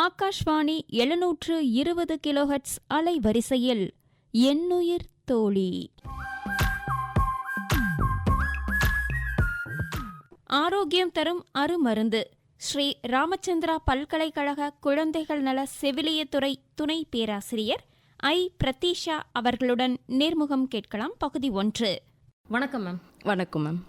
Akashvani 720 kilohertz அலைவரிசையில் எண்ணுயிர் தோழி. ஆரோக்கியம் தரும் அருமருந்து. ஸ்ரீ ராமச்சந்திரா பல்கலைக்கழக குழந்தைகள் நல செவிலியத்துறை துணை பேராசிரியர் பிரதீஷா அவர்களுடன் நேர்முகம் கேட்கலாம். பகுதி 1. வணக்கம் மேம். வணக்கம் மேம்.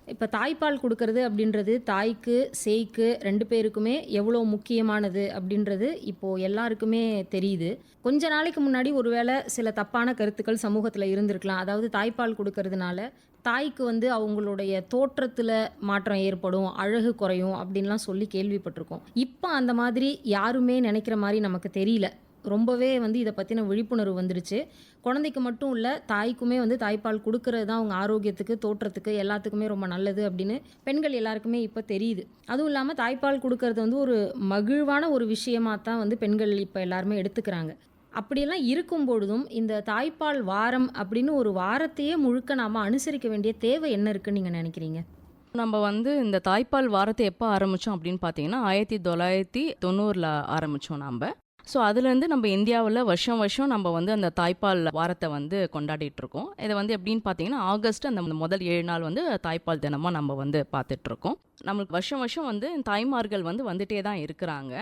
இப்போ தாய்ப்பால் கொடுக்கறது அப்படின்றது தாய்க்கு சேய்க்கு 2 பேருக்குமே எவ்வளோ முக்கியமானது அப்படின்றது இப்போது எல்லாருக்குமே தெரியுது. கொஞ்ச நாளைக்கு முன்னாடி ஒருவேளை சில தப்பான கருத்துக்கள் சமூகத்தில் இருந்திருக்கலாம். அதாவது தாய்ப்பால் கொடுக்கறதுனால தாய்க்கு அவங்களுடைய தோற்றத்தில் மாற்றம் ஏற்படும், அழகு குறையும் அப்படின்லாம் சொல்லி கேள்விப்பட்டிருக்கோம். இப்போ அந்த மாதிரி யாருமே நினைக்கிற மாதிரி நமக்கு தெரியல. ரொம்பவே இதை பற்றின விழிப்புணர்வு வந்துடுச்சு. குழந்தைக்கு மட்டும் இல்லை, தாய்க்குமே தாய்ப்பால் கொடுக்கறது தான் அவங்க ஆரோக்கியத்துக்கு, தோற்றத்துக்கு, எல்லாத்துக்குமே ரொம்ப நல்லது அப்படின்னு பெண்கள் எல்லாருக்குமே இப்போ தெரியுது. அதுவும் இல்லாமல் தாய்ப்பால் கொடுக்கறது ஒரு மகிழ்வான ஒரு விஷயமாக தான் பெண்கள் இப்போ எல்லாருமே எடுத்துக்கிறாங்க. அப்படியெல்லாம் இருக்கும் பொழுதும் இந்த தாய்ப்பால் வாரம் அப்படின்னு ஒரு வாரத்தையே முழுக்க நாம் அனுசரிக்க வேண்டிய தேவை என்ன இருக்குன்னு நீங்கள் நினைக்கிறீங்க? நம்ம இந்த தாய்ப்பால் வாரத்தை எப்போ ஆரம்பித்தோம் அப்படின்னு பார்த்தீங்கன்னா 1990 ஆரம்பித்தோம் நம்ம. ஸோ அதுலேருந்து நம்ம இந்தியாவில் வருஷம் நம்ம அந்த தாய்ப்பால் வாரத்தை கொண்டாடிட்டு இருக்கோம். இதை எப்படின்னு பார்த்தீங்கன்னா ஆகஸ்ட் அந்த முதல் 7 நாள் தாய்ப்பால் தினமாக நம்ம பார்த்துட்ருக்கோம். நம்மளுக்கு வருஷம் தாய்மார்கள் வந்துட்டே தான் இருக்கிறாங்க.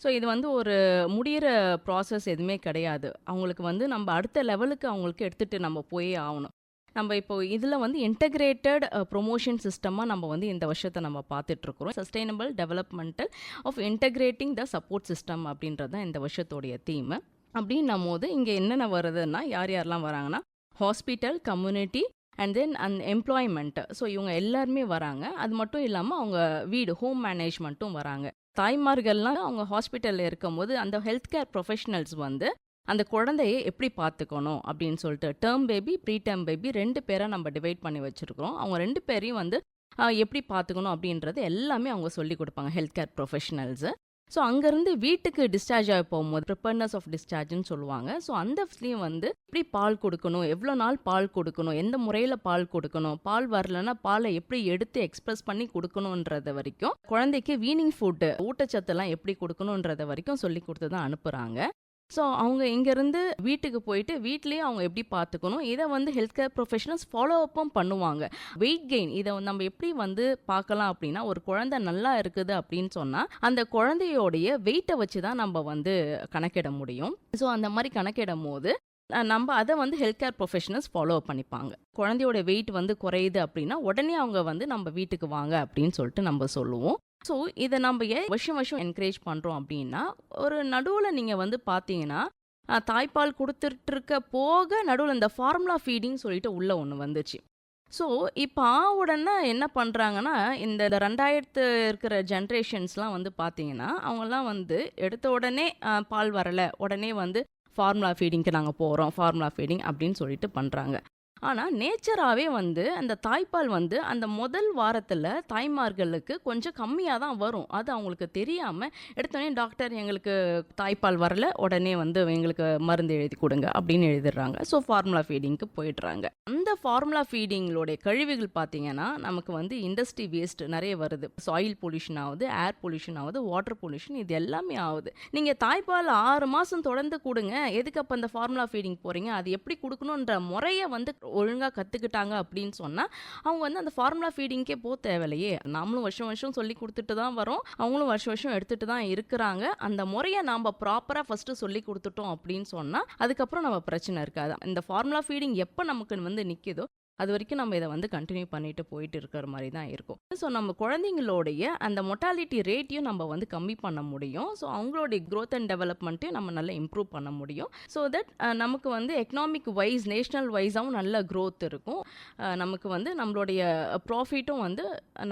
ஸோ இது ஒரு முடிகிற ப்ராசஸ் எதுவுமே கிடையாது. அவங்களுக்கு நம்ம அடுத்த லெவலுக்கு அவங்களுக்கு எடுத்துகிட்டு நம்ம போயே ஆகணும். நம்ம இப்போ இதில் இன்டகிரேட்டட் ப்ரொமோஷன் சிஸ்டமாக நம்ம இந்த வருஷத்தை நம்ம பார்த்துட்ருக்குறோம். Sustainable developmental of integrating the support system அப்படின்றது தான் இந்த வருஷத்தோடைய தீம். அப்படின்னும் போது இங்கே என்னென்ன வருதுன்னா யாரெல்லாம் வராங்கன்னா hospital, community and then employment. So இவங்க எல்லாருமே வராங்க. அது மட்டும் இல்லாமல் அவங்க வீடு ஹோம் மேனேஜ்மெண்ட்டும் வராங்க. தாய்மார்கள்லாம் அவங்க ஹாஸ்பிட்டலில் இருக்கும் போது அந்த ஹெல்த் கேர் ப்ரொஃபஷனல்ஸ் அந்த குழந்தையை எப்படி பார்த்துக்கணும் அப்படின்னு சொல்லிட்டு term baby, preterm baby 2 பேரை நம்ம டிவைட் பண்ணி வச்சுருக்கிறோம். அவங்க 2 பேரையும் எப்படி பார்த்துக்கணும் அப்படின்றது எல்லாமே அவங்க சொல்லி கொடுப்பாங்க ஹெல்த் கேர் ப்ரொஃபஷனல்ஸு. ஸோ அங்கேருந்து வீட்டுக்கு டிஸ்சார்ஜ் ஆகி போகும்போது ப்ரிப்பேர்னஸ் ஆஃப் டிஸ்சார்ஜ்னு சொல்லுவாங்க. ஸோ அந்த ஃபஸ்ட்லேயும் எப்படி பால் கொடுக்கணும், எவ்வளோ நாள் பால் கொடுக்கணும், எந்த முறையில் பால் கொடுக்கணும், பால் வரலன்னா பாலை எப்படி எடுத்து எக்ஸ்ப்ரெஸ் பண்ணி கொடுக்கணுன்றத வரைக்கும், குழந்தைக்கு வீனிங் ஃபுட்டு ஊட்டச்சத்தெல்லாம் எப்படி கொடுக்கணுன்றத வரைக்கும் சொல்லி கொடுத்து தான் அனுப்புகிறாங்க. ஸோ அவங்க இங்கேருந்து வீட்டுக்கு போயிட்டு வீட்லேயே அவங்க எப்படி பார்த்துக்கணும், இதை ஹெல்த் கேர் ப்ரொஃபஷனல்ஸ் ஃபாலோ அப்பும் பண்ணுவாங்க. வெயிட் கெயின் இதை நம்ம எப்படி பார்க்கலாம் அப்படின்னா, ஒரு குழந்தை நல்லா இருக்குது அப்படின்னு சொன்னால் அந்த குழந்தையோடைய வெயிட்டை வச்சு தான் நம்ம கணக்கிட முடியும். ஸோ அந்த மாதிரி கணக்கிடும் போது நம்ம அதை ஹெல்த் கேர் ப்ரொஃபஷனல்ஸ் ஃபாலோ பண்ணிப்பாங்க. குழந்தையோட வெயிட் குறையுது அப்படின்னா உடனே அவங்க நம்ம வீட்டுக்கு வாங்க அப்படின்னு சொல்லிட்டு நம்ம சொல்லுவோம். ஸோ இதை நம்ம ஏன் வருஷம் என்கரேஜ் பண்ணுறோம் அப்படின்னா, ஒரு நடுவில் நீங்கள் பார்த்தீங்கன்னா தாய்ப்பால் கொடுத்துட்டு இருக்க போக நடுவில் இந்த ஃபார்முலா ஃபீடிங் சொல்லிட்டு உள்ள ஒன்று வந்துச்சு. ஸோ இப்போ உடனே என்ன பண்ணுறாங்கன்னா, இந்த 2000 இருக்கிற ஜென்ரேஷன்ஸ்லாம் பார்த்தீங்கன்னா அவங்கெல்லாம் எடுத்த உடனே பால் வரலை, உடனே ஃபார்முலா ஃபீடிங்க்கு நாங்கள் போகிறோம், ஃபார்முலா ஃபீடிங் அப்படின்னு சொல்லிட்டு பண்ணுறாங்க. ஆனால் நேச்சராகவே அந்த தாய்ப்பால் அந்த முதல் வாரத்தில் தாய்மார்களுக்கு கொஞ்சம் கம்மியாக தான் வரும். அது அவங்களுக்கு தெரியாமல் எடுத்தோடனே டாக்டர் எங்களுக்கு தாய்ப்பால் வரல, உடனே எங்களுக்கு மருந்து எழுதி கொடுங்க அப்படின்னு எழுதிடுறாங்க. ஸோ ஃபார்முலா ஃபீடிங்க்கு போயிடுறாங்க. அந்த ஃபார்முலா ஃபீடிங்களோடைய கழிவுகள் பார்த்திங்கன்னா நமக்கு இண்டஸ்ட்ரி வேஸ்ட் நிறைய வருது. சாயில் பொல்யூஷன் ஆகுது, ஏர் பொல்யூஷன் ஆகுது, வாட்டர் பொல்யூஷன், இது எல்லாமே ஆகுது. நீங்கள் தாய்ப்பால் 6 மாதம் தொடர்ந்து கொடுங்க, எதுக்கு அப்போ அந்த ஃபார்முலா ஃபீடிங் போகிறீங்க, அது எப்படி கொடுக்கணுன்ற முறையை ஒழுங்காக கற்றுக்கிட்டாங்க அப்படின்னு சொன்னால் அவங்க அந்த ஃபார்முலா ஃபீடிங்கே போக தேவையில்லையே. நாமளும் வருஷம் சொல்லி கொடுத்துட்டு தான் வரோம், அவங்களும் வருஷம் எடுத்துகிட்டு தான் இருக்கிறாங்க. அந்த முறையை நாம் ப்ராப்பராக ஃபஸ்ட்டு சொல்லி கொடுத்துட்டோம் அப்படின்னு சொன்னால் அதுக்கப்புறம் நம்ம பிரச்சனை இருக்காது. இந்த ஃபார்முலா ஃபீடிங் எப்போ நமக்கு நிற்கிதோ அது வரைக்கும் நம்ம இதை கண்டினியூ பண்ணிட்டு போயிட்டு இருக்கிற மாதிரி தான் இருக்கும். ஸோ நம்ம குழந்தைங்களுடைய அந்த மொட்டாலிட்டி ரேட்டையும் நம்ம கம்மி பண்ண முடியும். ஸோ அவங்களுடைய க்ரோத் அண்ட் டெவலப்மெண்ட்டையும் நம்ம நல்லா இம்ப்ரூவ் பண்ண முடியும். ஸோ தட் நமக்கு எக்கனாமிக் வைஸ், நேஷ்னல் வைஸாகவும் நல்ல க்ரோத் இருக்கும். நமக்கு நம்மளுடைய ப்ராஃபிட்டும்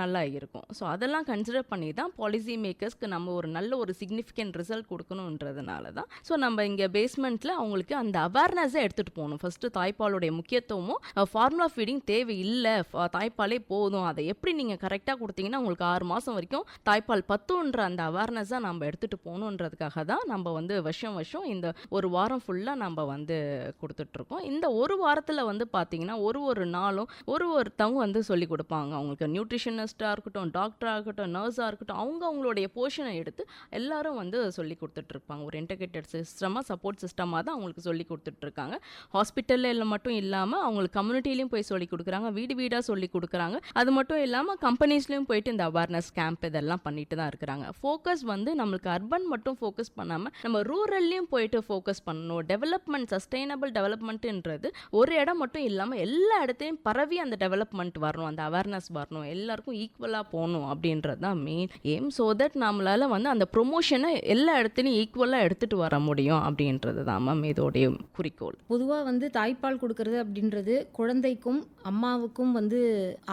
நல்லா இருக்கும். ஸோ அதெல்லாம் கன்சிடர் பண்ணி தான் பாலிசி மேக்கர்ஸ்க்கு நம்ம ஒரு நல்ல ஒரு சிக்னிஃபிகண்ட் ரிசல்ட் கொடுக்கணுன்றதுனால தான் ஸோ நம்ம இங்கே பேஸ்மெண்ட்டில் அவங்களுக்கு அந்த அவேர்னஸை எடுத்துகிட்டு போகணும். ஃபஸ்ட்டு தாய்ப்பாலுடைய முக்கியத்துவமும் ஃபார்முலா ஃபீடிங் தேவையில்லை, தாய்ப்பாலே போதும், அதை எப்படி நீங்கள் கரெக்டாக கொடுத்தீங்கன்னா உங்களுக்கு 6 மாதம் வரைக்கும் தாய்ப்பால் பத்துன்ற அந்த அவேர்னஸாக நம்ம எடுத்துகிட்டு போகணுன்றதுக்காக தான் நம்ம வந்து வருஷம் வருஷம் இந்த ஒரு வாரம் ஃபுல்லாக நம்ம வந்து கொடுத்துட்ருக்கோம். இந்த ஒரு வாரத்தில் வந்து பார்த்தீங்கன்னா ஒரு நாளும் ஒருத்தவங்க வந்து சொல்லி கொடுப்பாங்க. அவங்களுக்கு நியூட்ரிஷனிஸ்டாக இருக்கட்டும், டாக்டராக இருக்கட்டும், நர்ஸாக இருக்கட்டும், அவங்களுடைய போர்ஷனை எடுத்து எல்லாரும் வந்து சொல்லி கொடுத்துட்ருப்பாங்க. ஒரு இன்டகிரேட்டட் சிஸ்டமாக, சப்போர்ட் சிஸ்டமாக தான் அவங்களுக்கு சொல்லி கொடுத்துட்ருக்காங்க. ஹாஸ்பிட்டலில் மட்டும் இல்லாமல் அவங்களுக்கு கம்யூனிட்டிலையும் போய் சொல்லி கொடுக்குறாங்க, வீடு வீடாக சொல்லி கொடுக்குறாங்க. அது மட்டும் இல்லாமல் கம்பெனிஸ்லையும் போயிட்டு இந்த அவேர்னஸ் கேம்ப் இதெல்லாம் பண்ணிட்டு தான் இருக்கிறாங்க. ஃபோக்கஸ் வந்து நம்மளுக்கு அர்பன் மட்டும் ஃபோக்கஸ் பண்ணாமல் நம்ம ரூரல்லையும் போயிட்டு ஃபோக்கஸ் பண்ணணும். டெவலப்மெண்ட், சஸ்டைனபிள் டெவலப்மெண்ட்டுன்றது ஒரு இடம் மட்டும் இல்லாமல் எல்லா இடத்தையும் பரவி அந்த டெவலப்மெண்ட் வரணும், அந்த அவேர்னஸ் வரணும், எல்லாருக்கும் ஈக்குவலாக போகணும் அப்படின்றது தான் மெயின் எய்ம். ஸோ தட் நம்மளால் வந்து அந்த ப்ரொமோஷனை எல்லா இடத்துலையும் ஈக்குவலாக எடுத்துகிட்டு வர முடியும் அப்படின்றது தான் மேம் இதோடைய குறிக்கோள். பொதுவாக வந்து தாய்ப்பால் கொடுக்கறது அப்படின்றது குழந்தைக்கும் அம்மாவுக்கும் வந்து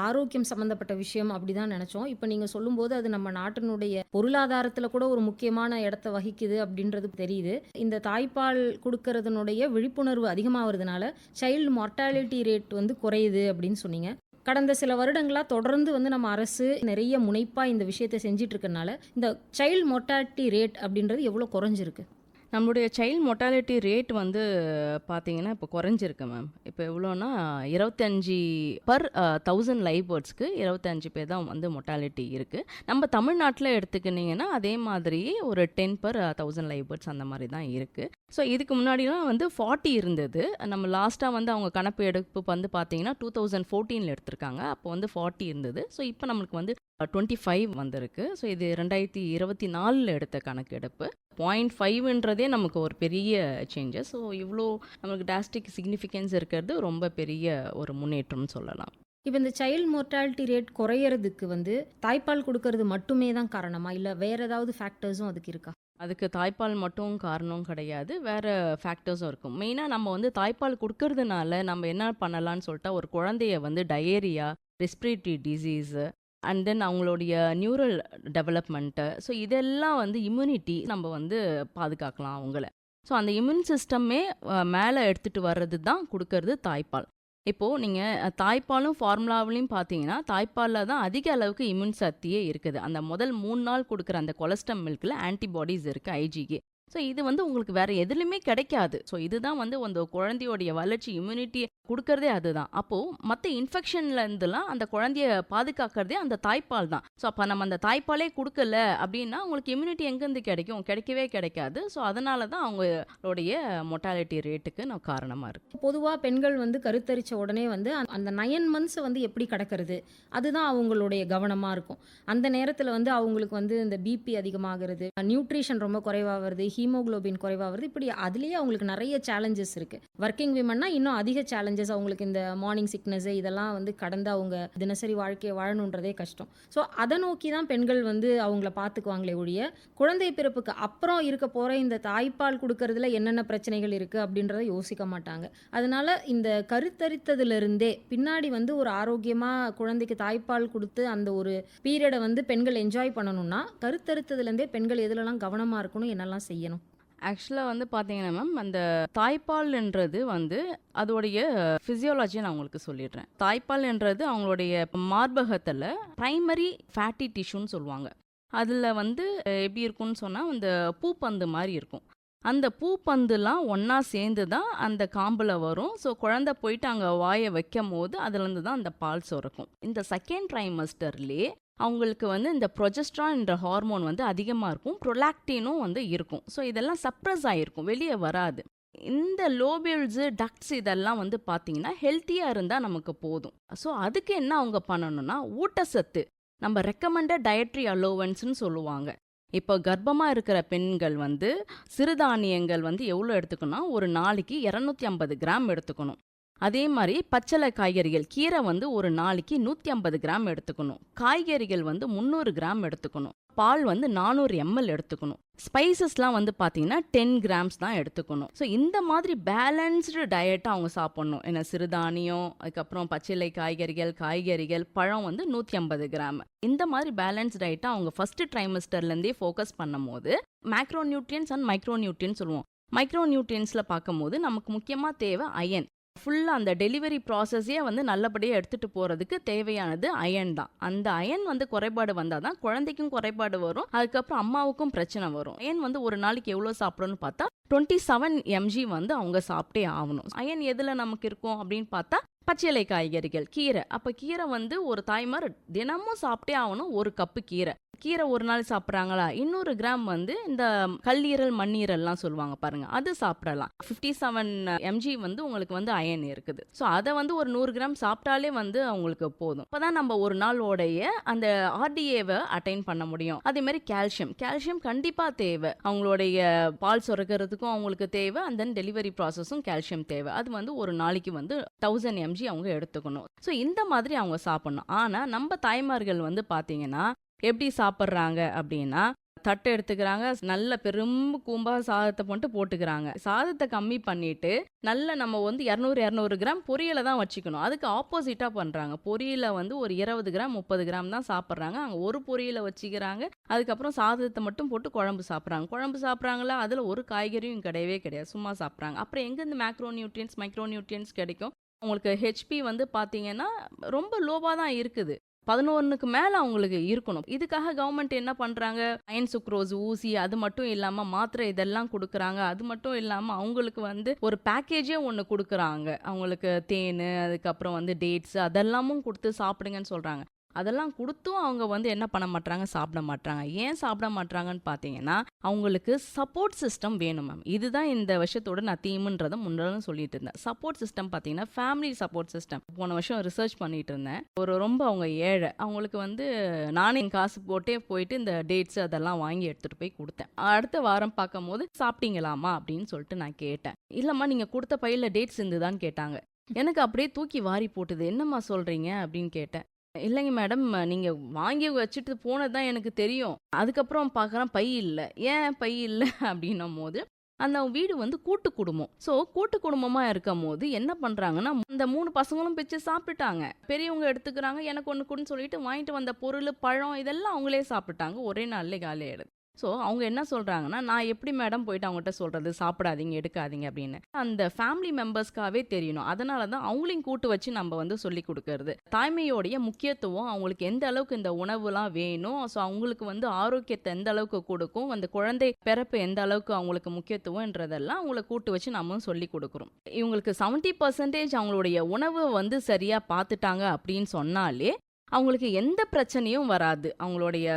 ஆரோக்கியம் சம்மந்தப்பட்ட விஷயம் அப்படி தான் நினச்சோம். இப்போ நீங்கள் சொல்லும்போது அது நம்ம நாட்டினுடைய பொருளாதாரத்தில் கூட ஒரு முக்கியமான இடத்த வகிக்குது அப்படின்றது தெரியுது. இந்த தாய்ப்பால் கொடுக்கறதுனுடைய விழிப்புணர்வு அதிகமாகிறதுனால சைல்டு மார்ட்டாலிட்டி ரேட் வந்து குறையுது அப்படின்னு சொன்னீங்க. கடந்த சில வருடங்களாக தொடர்ந்து வந்து நம்ம அரசு நிறைய முனைப்பாக இந்த விஷயத்தை செஞ்சிட்டு இருக்கனால இந்த சைல்டு மொர்ட்டாலிட்டி ரேட் அப்படின்றது எவ்வளோ குறைஞ்சிருக்கு? நம்மளுடைய சைல்டு மொர்ட்டாலிட்டி ரேட் வந்து பார்த்தீங்கன்னா இப்போ குறைஞ்சிருக்கு மேம். இப்போ எவ்வளோன்னா 25 per 1000 லைவ் பேர்ட்ஸ்க்கு 25 பேர் தான் வந்து மொர்ட்டாலிட்டி இருக்குது. நம்ம தமிழ்நாட்டில் எடுத்துக்கிட்டிங்கன்னா அதே மாதிரி ஒரு 10 per 1000 லைவ் பேர்ட்ஸ் அந்த மாதிரி தான் இருக்குது. ஸோ இதுக்கு முன்னாடிலாம் வந்து 40 இருந்தது. நம்ம லாஸ்ட்டாக வந்து அவங்க கணக்கு எடுப்பு வந்து பார்த்தீங்கன்னா 2014 எடுத்திருக்காங்க. அப்போ வந்து 40 இருந்தது. ஸோ இப்போ நம்மளுக்கு வந்து 25 வந்திருக்கு. ஸோ இது 2024 எடுத்த கணக்கெடுப்பு. 0.5ன்றதே நமக்கு ஒரு பெரிய சேஞ்சஸ். ஸோ இவ்வளோ நமக்கு டிராஸ்டிக் சிக்னிஃபிகன்ஸ் இருக்கிறது ரொம்ப பெரிய ஒரு முன்னேற்றம்னு சொல்லலாம். இப்போ இந்த சைல்டு மோர்ட்டாலிட்டி ரேட் குறையறதுக்கு வந்து தாய்ப்பால் கொடுக்கறது மட்டுமே தான் காரணமா, இல்லை வேற ஏதாவது ஃபேக்டர்ஸும் அதுக்கு இருக்கா? அதுக்கு தாய்ப்பால் மட்டும் காரணம் கிடையாது, வேறு ஃபேக்டர்ஸும் இருக்கும். மெயினாக நம்ம வந்து தாய்ப்பால் கொடுக்கறதுனால நம்ம என்ன பண்ணலான்னு சொல்லிட்டா, ஒரு குழந்தைய வந்து diarrhoea, respiratory disease and then அவங்களுடைய நியூரல் டெவலப்மெண்ட்டு, ஸோ இதெல்லாம் வந்து இம்யூனிட்டி நம்ம வந்து பாதுகாக்கலாம் அவங்கள. ஸோ அந்த இம்யூன் சிஸ்டமே மேலே எடுத்துகிட்டு வர்றது தான் கொடுக்கறது தாய்ப்பால். இப்போது நீங்கள் தாய்ப்பாலும் ஃபார்முலாவிலையும் பார்த்தீங்கன்னா தாய்ப்பாலில் தான் அதிக அளவுக்கு இம்யூன் சக்தியே இருக்குது. அந்த முதல் 3 நாள் கொடுக்குற அந்த கொலஸ்ட்ரம் மில்கில் ஆன்டிபாடிஸ் இருக்குது, IgG. ஸோ இது வந்து உங்களுக்கு வேறு எதுலையுமே கிடைக்காது. ஸோ இதுதான் வந்து அந்த குழந்தையோடைய வளர்ச்சி, இம்யூனிட்டியை கொடுக்கறதே அதுதான். அப்போது மற்ற இன்ஃபெக்ஷன்லேருந்துலாம் அந்த குழந்தைய பாதுகாக்கிறதே அந்த தாய்ப்பால் தான். ஸோ அப்போ நம்ம அந்த தாய்ப்பாலே கொடுக்கல அப்படின்னா உங்களுக்கு இம்யூனிட்டி எங்கேருந்து கிடைக்கும்? கிடைக்கவே கிடைக்காது. ஸோ அதனால தான் அவங்களுடைய மொர்ட்டாலிட்டி ரேட்டுக்கு நான் காரணமாக இருக்குது. பொதுவாக பெண்கள் வந்து கருத்தரித்த உடனே வந்து அந்த 9 months வந்து எப்படி கடக்கிறது அதுதான் அவங்களுடைய கவனமாக இருக்கும். அந்த நேரத்தில் வந்து அவங்களுக்கு வந்து இந்த பிபி அதிகமாகிறது, நியூட்ரிஷன் ரொம்ப குறைவாகிறது, ஹீமோகுளோபின் குறைவாகிறது, இப்படி அதுலேயே அவங்களுக்கு நிறைய சேலஞ்சஸ் இருக்குது. ஒர்க்கிங் விமன்னா இன்னும் அதிக சேலஞ்சஸ். அவங்களுக்கு இந்த மார்னிங் சிக்னஸ் இதெல்லாம் வந்து கடந்து அவங்க தினசரி வாழ்க்கையை வாழணுன்றதே கஷ்டம். ஸோ அதை நோக்கி தான் பெண்கள் வந்து அவங்கள பார்த்துக்குவாங்களே ஒழிய குழந்தை பிறப்புக்கு அப்புறம் இருக்க போகிற இந்த தாய்ப்பால் கொடுக்கறதுல என்னென்ன பிரச்சனைகள் இருக்குது அப்படின்றத யோசிக்க மாட்டாங்க. அதனால இந்த கருத்தரித்ததுலேருந்தே பின்னாடி வந்து ஒரு ஆரோக்கியமாக குழந்தைக்கு தாய்ப்பால் கொடுத்து அந்த ஒரு பீரியடை வந்து பெண்கள் என்ஜாய் பண்ணணும்னா கருத்தரித்ததுலேருந்தே பெண்கள் எதுலலாம் கவனமாக இருக்கணும், என்னெல்லாம் செய்யணும்? ஆக்சுவலாக வந்து பார்த்தீங்கன்னா மேம், அந்த தாய்ப்பால்ன்றது வந்து அதோடைய ஃபிசியோலஜியை நான் உங்களுக்கு சொல்லிடுறேன். தாய்ப்பால்ன்றது அவங்களுடைய மார்பகத்தில் ப்ரைமரி ஃபேட்டி டிஷ்யூன்னு சொல்லுவாங்க. அதில் வந்து எப்படி இருக்கும்னு சொன்னால் அந்த பூப்பந்து மாதிரி இருக்கும். அந்த பூப்பந்துலாம் ஒன்றா சேர்ந்து தான் அந்த காம்பில் வரும். ஸோ குழந்தை போயிட்டு அங்கே வாயை வைக்கும் போது அதுலேருந்து தான் அந்த பால் சுரக்கும். இந்த செகண்ட் ட்ரைமஸ்டர்லேயே அவங்களுக்கு வந்து இந்த ப்ரொஜெஸ்ட்ரான் என்ற ஹார்மோன் வந்து அதிகமாக இருக்கும், ப்ரொலாக்டினும் வந்து இருக்கும். ஸோ இதெல்லாம் சப்ரஸ் ஆகிருக்கும், வெளியே வராது. இந்த லோபியூல்ஸு, டக்ட்ஸ் இதெல்லாம் வந்து பார்த்திங்கன்னா ஹெல்த்தியாக இருந்தால் நமக்கு போதும். ஸோ அதுக்கு என்ன அவங்க பண்ணணும்னா ஊட்டச்சத்து, நம்ம ரெக்கமெண்டட் டயட்ரி அலோவன்ஸ்னு சொல்லுவாங்க. இப்போ கர்ப்பமாக இருக்கிற பெண்கள் வந்து சிறுதானியங்கள் வந்து எவ்வளோ எடுத்துக்கணும், ஒரு நாளைக்கு 250 கிராம் எடுத்துக்கணும். அதே மாதிரி பச்சளை காய்கறிகள், கீரை வந்து ஒரு நாளைக்கு 150 கிராம் எடுத்துக்கணும். காய்கறிகள் வந்து 300 கிராம் எடுத்துக்கணும். பால் வந்து 400 ml எடுத்துக்கணும். ஸ்பைசஸ்லாம் வந்து பார்த்தீங்கன்னா 10 கிராம்ஸ் தான் எடுத்துக்கணும். ஸோ இந்த மாதிரி பேலன்ஸ்டு டயட்டாக அவங்க சாப்பிட்ணும். ஏன்னா சிறுதானியம், அதுக்கப்புறம் பச்சிலை காய்கறிகள், பழம் வந்து 150 கிராம். இந்த மாதிரி பேலன்ஸ் டயட்டாக அவங்க ஃபஸ்ட்டு ட்ரைமஸ்டர்லேருந்தே ஃபோக்கஸ் பண்ணும் போது macro nutrients and micro nutrients சொல்லுவோம். மைக்ரோ நியூட்ரியன்ஸில் பார்க்கும்போது நமக்கு முக்கியமாக தேவை அயன். ஃபுல்லாக அந்த டெலிவரி ப்ராசஸே வந்து நல்லபடியாக எடுத்துகிட்டு போகிறதுக்கு தேவையானது அயன் தான். அந்த அயன் வந்து குறைபாடு வந்தால் தான் குழந்தைக்கும் குறைபாடு வரும், அதுக்கப்புறம் அம்மாவுக்கும் பிரச்சனை வரும். அயன் வந்து ஒரு நாளைக்கு எவ்வளோ சாப்பிடணும்னு பார்த்தா 27 mg வந்து அவங்க சாப்பிட்டே ஆகணும். அயன் எதில் நமக்கு இருக்கும் அப்படின்னு பார்த்தா பச்சிலை காய்கறிகள், கீரை. அப்போ கீரை வந்து ஒரு தாய்மார் தினமும் சாப்பிட்டே ஆகணும். ஒரு கப்பு கீரை கீரை ஒரு நாள் சாப்பிட்றாங்களா, 200 கிராம் வந்து இந்த கல்லீரல் மண்ணீரல்லாம் சொல்லுவாங்க பாருங்க, அது சாப்பிடலாம். 57 mg வந்து உங்களுக்கு வந்து அயன் இருக்குது. ஸோ அதை வந்து ஒரு 100 கிராம் சாப்பிட்டாலே வந்து அவங்களுக்கு போதும். அப்போதான் நம்ம ஒரு நாளோடைய அந்த ஆர்டிஏவை அட்டைன் பண்ண முடியும். அதே மாதிரி கால்சியம் கண்டிப்பாக தேவை. அவங்களுடைய பால் சுரக்கிறதுக்கும் அவங்களுக்கு தேவை, அண்ட் தென் டெலிவரி ப்ராசஸும் கால்சியம் தேவை. அது வந்து ஒரு நாளைக்கு வந்து 1000 mg அவங்க எடுத்துக்கணும். ஸோ இந்த மாதிரி அவங்க சாப்பிடணும். ஆனால் நம்ம தாய்மார்கள் வந்து பார்த்தீங்கன்னா எப்படி சாப்பிட்றாங்க அப்படின்னா, தட்டை எடுத்துக்கிறாங்க, நல்ல பெரும் கூம்பா சாதத்தை மட்டும் போட்டுக்கிறாங்க. சாதத்தை கம்மி பண்ணிட்டு நல்ல நம்ம வந்து 200 கிராம் பொரியலை தான் வச்சுக்கணும். அதுக்கு ஆப்போசிட்டாக பண்ணுறாங்க. பொரியலை வந்து ஒரு 20 கிராம் 30 கிராம் தான் சாப்பிட்றாங்க. அங்கே ஒரு பொரியலை வச்சுக்கிறாங்க, அதுக்கப்புறம் சாதத்தை மட்டும் போட்டு குழம்பு சாப்பிட்றாங்களா, அதில் ஒரு காய்கறியும் கிடையவே கிடையாது, சும்மா சாப்பிட்றாங்க. அப்புறம் எங்கேருந்து மேக்ரோ நியூட்ரியன்ஸ் மைக்ரோ நியூட்ரியன்ஸ் கிடைக்கும்? உங்களுக்கு ஹெச்பி வந்து பார்த்தீங்கன்னா ரொம்ப லோவாக தான் இருக்குது. 11க்கு மேலே அவங்களுக்கு இருக்கணும். இதுக்காக கவர்மெண்ட் என்ன பண்ணுறாங்க, அயன் சுக்ரோஸ் ஊசி, அது மட்டும் இல்லாமல் மாத்திரை இதெல்லாம் கொடுக்குறாங்க. அது மட்டும் இல்லாமல் அவங்களுக்கு வந்து ஒரு பேக்கேஜே ஒன்று கொடுக்குறாங்க. அவங்களுக்கு தேன், அதுக்கப்புறம் வந்து டேட்ஸ் அதெல்லாமும் கொடுத்து சாப்பிடுங்கன்னு சொல்கிறாங்க. அதெல்லாம் கொடுத்தும் அவங்க வந்து என்ன பண்ண மாட்டாங்க, சாப்பிட மாட்டாங்க. ஏன் சாப்பிட மாட்டாங்கன்னு பார்த்தீங்கன்னா அவங்களுக்கு சப்போர்ட் சிஸ்டம் வேணும் மேம். இதுதான் இந்த வருஷத்தோட நான் தீமுன்றதை முன்னாலும் சொல்லிட்டு இருந்தேன். சப்போர்ட் சிஸ்டம் பார்த்தீங்கன்னா ஃபேமிலி சப்போர்ட் சிஸ்டம். போன வருஷம் ரிசர்ச் பண்ணிட்டு இருந்தேன். ரொம்ப அவங்க ஏழை, அவங்களுக்கு வந்து நானே காசு போட்டே போயிட்டு இந்த டேட்ஸ் அதெல்லாம் வாங்கி எடுத்துகிட்டு போய் கொடுத்தேன். அடுத்த வாரம் பார்க்கும்போது சாப்பிட்டீங்களாமா அப்படின்னு சொல்லிட்டு நான் கேட்டேன். இல்லைம்மா நீங்கள் கொடுத்த பையில் டேட்ஸ் இருந்துதான்னு கேட்டாங்க. எனக்கு அப்படியே தூக்கி வாரி போட்டுது. என்னம்மா சொல்கிறீங்க அப்படின்னு கேட்டேன். இல்லைங்க மேடம், நீங்கள் வாங்கி வச்சுட்டு போனது தான் எனக்கு தெரியும். அதுக்கப்புறம் பார்க்குறேன் பை இல்லை. ஏன் பை இல்லை அப்படின்னும் போது, அந்த வீடு வந்து கூட்டு குடும்பம். ஸோ கூட்டு குடும்பமாக இருக்கும் போது என்ன பண்ணுறாங்கன்னா, இந்த 3 பசங்களும் பிச்சு சாப்பிட்டுட்டாங்க. பெரியவங்க எடுத்துக்கிறாங்க, எனக்கு ஒன்று கொடுன்னு சொல்லிட்டு வாங்கிட்டு வந்த பொருள், பழம் இதெல்லாம் அவங்களே சாப்பிட்டுட்டாங்க. ஒரே நாள்லே காலி ஆயிடுது. ஸோ அவங்க என்ன சொல்கிறாங்கன்னா, நான் எப்படி மேடம் போயிட்டு அவங்ககிட்ட சொல்கிறது சாப்பிடாதீங்க எடுக்காதீங்க அப்படின்னு. அந்த ஃபேமிலி மெம்பர்ஸ்க்காகவே தெரியணும். அதனால தான் அவங்களையும் கூட்டு வச்சு நம்ம வந்து சொல்லி கொடுக்கறது. தாய்மையோடைய முக்கியத்துவம், அவங்களுக்கு எந்த அளவுக்கு இந்த உணவுலாம் வேணும், ஸோ அவங்களுக்கு வந்து ஆரோக்கியத்தை எந்த அளவுக்கு கொடுக்கும், அந்த குழந்தை பிறப்பு எந்த அளவுக்கு அவங்களுக்கு முக்கியத்துவன்றதெல்லாம் அவங்கள கூட்டு வச்சு நம்ம சொல்லி கொடுக்குறோம். இவங்களுக்கு 70% அவங்களுடைய உணவு வந்து சரியாக பார்த்துட்டாங்க அப்படின்னு சொன்னாலே அவங்களுக்கு எந்த பிரச்சனையும் வராது. அவங்களுடைய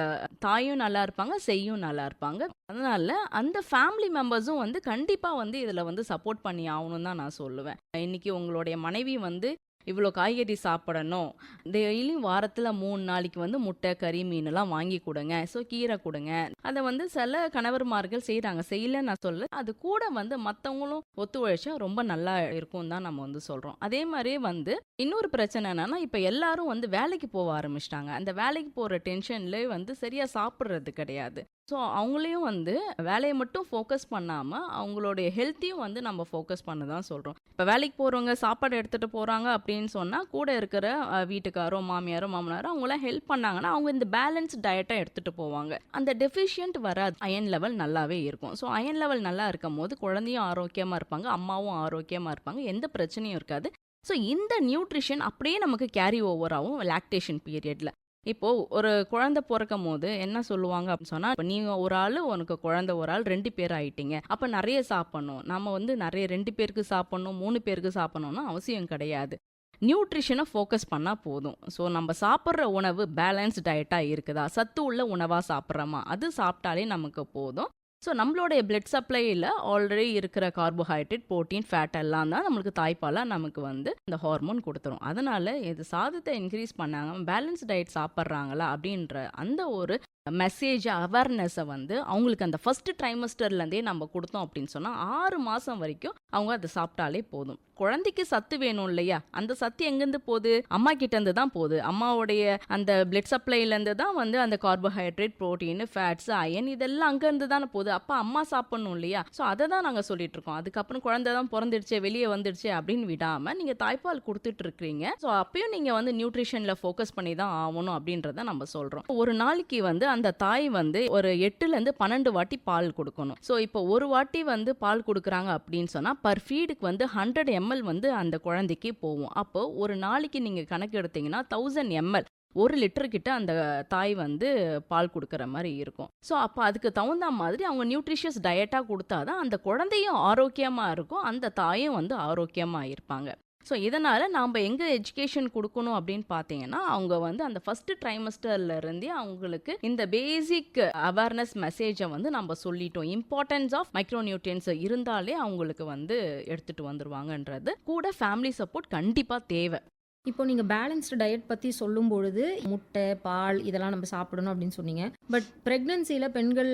தாயும் நல்லா இருப்பாங்க, செய்யும் நல்லா இருப்பாங்க. அதனால அந்த ஃபேமிலி மெம்பர்ஸும் வந்து கண்டிப்பாக வந்து இதில் வந்து சப்போர்ட் பண்ணி ஆகணும்னு தான் நான் சொல்லுவேன். இன்னைக்கு உங்களுடைய மனைவி வந்து இவ்வளோ காய்கறி சாப்பிடணும், டெய்லியும் வாரத்தில் 3 நாளைக்கு வந்து முட்டை, கறி, மீனெல்லாம் வாங்கி கொடுங்க, ஸோ கீரை கொடுங்க. அதை வந்து சில கணவர்மார்கள் செய்கிறாங்க, செய்யலன்னு நான் சொல்ல. அது கூட வந்து மற்றவங்களும் ஒத்துழைச்சா ரொம்ப நல்லா இருக்கும் தான் நம்ம வந்து சொல்கிறோம். அதே மாதிரியே வந்து இன்னொரு பிரச்சனை என்னன்னா, இப்போ எல்லாரும் வந்து வேலைக்கு போக ஆரம்பிச்சிட்டாங்க. அந்த வேலைக்கு போகிற டென்ஷன்லேயே வந்து சரியாக சாப்பிட்றது கிடையாது. ஸோ அவங்களையும் வந்து வேலையை மட்டும் ஃபோக்கஸ் பண்ணாமல் அவங்களுடைய ஹெல்த்தையும் வந்து நம்ம ஃபோக்கஸ் பண்ண தான் சொல்கிறோம். இப்போ வேலைக்கு போகிறவங்க சாப்பாடு எடுத்துகிட்டு போகிறாங்க அப்படின்னு சொன்னால் கூட இருக்கிற வீட்டுக்காரோ மாமியாரோ மாமனாரோ அவங்களாம் ஹெல்ப் பண்ணாங்கன்னா அவங்க இந்த பேலன்ஸ் டயட்டை எடுத்துகிட்டு போவாங்க. அந்த டெஃபிஷியன்ட் வராது, அயன் லெவல் நல்லாவே இருக்கும். ஸோ அயன் லெவல் நல்லா இருக்கும் போது குழந்தையும் ஆரோக்கியமாக இருப்பாங்க, அம்மாவும் ஆரோக்கியமாக இருப்பாங்க, எந்த பிரச்சனையும் இருக்காது. ஸோ இந்த நியூட்ரிஷன் அப்படியே நமக்கு கேரி ஓவர் ஆகும் லாக்டேஷன் பீரியடில். இப்போ ஒரு குழந்தை பிறக்கும் போது என்ன சொல்லுவாங்க அப்படின்னு சொன்னா, இப்போ நீங்க ஒரு ஆள், உனக்கு குழந்தை ஒரு ஆள், 2 பேர் ஆயிட்டீங்க, அப்ப நிறைய சாப்பிடணும். நம்ம வந்து நிறைய 2 பேருக்கு சாப்பிடணும், 3 பேருக்கு சாப்பிடணும்னு அவசியம் கிடையாது. நியூட்ரிஷனை ஃபோக்கஸ் பண்ணால் போதும். ஸோ நம்ம சாப்பிட்ற உணவு பேலன்ஸ் டயட்டாக இருக்குதா, சத்து உள்ள உணவாக சாப்பிட்றோமா, அது சாப்பிட்டாலே நமக்கு போதும். ஸோ நம்மளுடைய பிளட் சப்ளையில் ஆல்ரெடி இருக்கிற கார்போஹைட்ரேட், புரோட்டீன், ஃபேட் எல்லாம் தான் நம்மளுக்கு தாய்ப்பாலாக நமக்கு வந்து இந்த ஹார்மோன் கொடுத்துரும். அதனால இது சாதத்தை இன்க்ரீஸ் பண்ணாங்க, பேலன்ஸ் டயட் சாப்பிட்றாங்களா அப்படின்ற அந்த ஒரு மெசேஜ் அவேர்னஸை வந்து அவங்களுக்கு அந்த ஃபர்ஸ்ட் ட்ரைமஸ்டர்லேருந்தே நம்ம கொடுத்தோம் அப்படின்னு சொன்னால் 6 மாதம் வரைக்கும் அவங்க அதை சாப்பிட்டாலே போதும். குழந்தைக்கு சத்து வேணும் இல்லையா, அந்த சத்து எங்கேருந்து போகுது, அம்மா கிட்டேருந்து தான் போகுது. அம்மாவுடைய அந்த பிளட் சப்ளைலேருந்து தான் வந்து அந்த கார்போஹைட்ரேட், புரோட்டீன், ஃபேட்ஸ், அயன் இதெல்லாம் அங்கேருந்து தானே போகுது. அப்போ அம்மா சாப்பிடணும் இல்லையா. ஸோ அதை தான் நாங்கள் சொல்லிட்டு இருக்கோம். அதுக்கப்புறம் குழந்தை தான் பிறந்துடுச்சு, வெளியே வந்துடுச்சு அப்படின்னு விடாமல் நீங்கள் தாய்ப்பால் கொடுத்துட்டு இருக்கிறீங்க. ஸோ அப்பயும் நீங்கள் வந்து நியூட்ரிஷனில் ஃபோக்கஸ் பண்ணி தான் ஆகணும் அப்படின்றத நம்ம சொல்கிறோம். ஒரு நாளைக்கு வந்து அந்த தாய் வந்து ஒரு 8லேருந்து 12 வாட்டி பால் கொடுக்கணும். ஸோ இப்போ ஒரு வாட்டி வந்து பால் கொடுக்குறாங்க அப்படின்னு சொன்னால் பர் ஃபீடுக்கு வந்து 100 ml வந்து அந்த குழந்தைக்கு போகும். அப்போ ஒரு நாளைக்கு நீங்கள் கணக்கு எடுத்தீங்கன்னா 1000 ml 1 லிட்டர் கிட்ட அந்த தாய் வந்து பால் கொடுக்குற மாதிரி இருக்கும். ஸோ அப்போ அதுக்கு தகுந்த மாதிரி அவங்க நியூட்ரிஷியஸ் டயட்டாக கொடுத்தாதான் அந்த குழந்தையும் ஆரோக்கியமாக இருக்கும், அந்த தாயும் வந்து ஆரோக்கியமாக இருப்பாங்க. ஸோ இதனால் நாம் எங்கே எஜுகேஷன் கொடுக்கணும் அப்படின்னு பார்த்தீங்கன்னா அவங்க வந்து அந்த ஃபஸ்ட்டு ட்ரைமஸ்டர்லேருந்தே அவங்களுக்கு இந்த பேசிக் அவேர்னஸ் மெசேஜை வந்து நம்ம சொல்லிட்டோம். இம்பார்ட்டன்ஸ் ஆஃப் மைக்ரோநியூட்ரியன்ஸ் இருந்தாலே அவங்களுக்கு வந்து எடுத்துகிட்டு வந்துடுவாங்கன்றது. கூட ஃபேமிலி சப்போர்ட் கண்டிப்பாக தேவை. இப்போ நீங்கள் பேலன்ஸ்டு டயட் பற்றி சொல்லும் பொழுது முட்டை, பால் இதெல்லாம் நம்ம சாப்பிடணும் அப்படின்னு சொன்னீங்க. பட் ப்ரெக்னன்சியில் பெண்கள்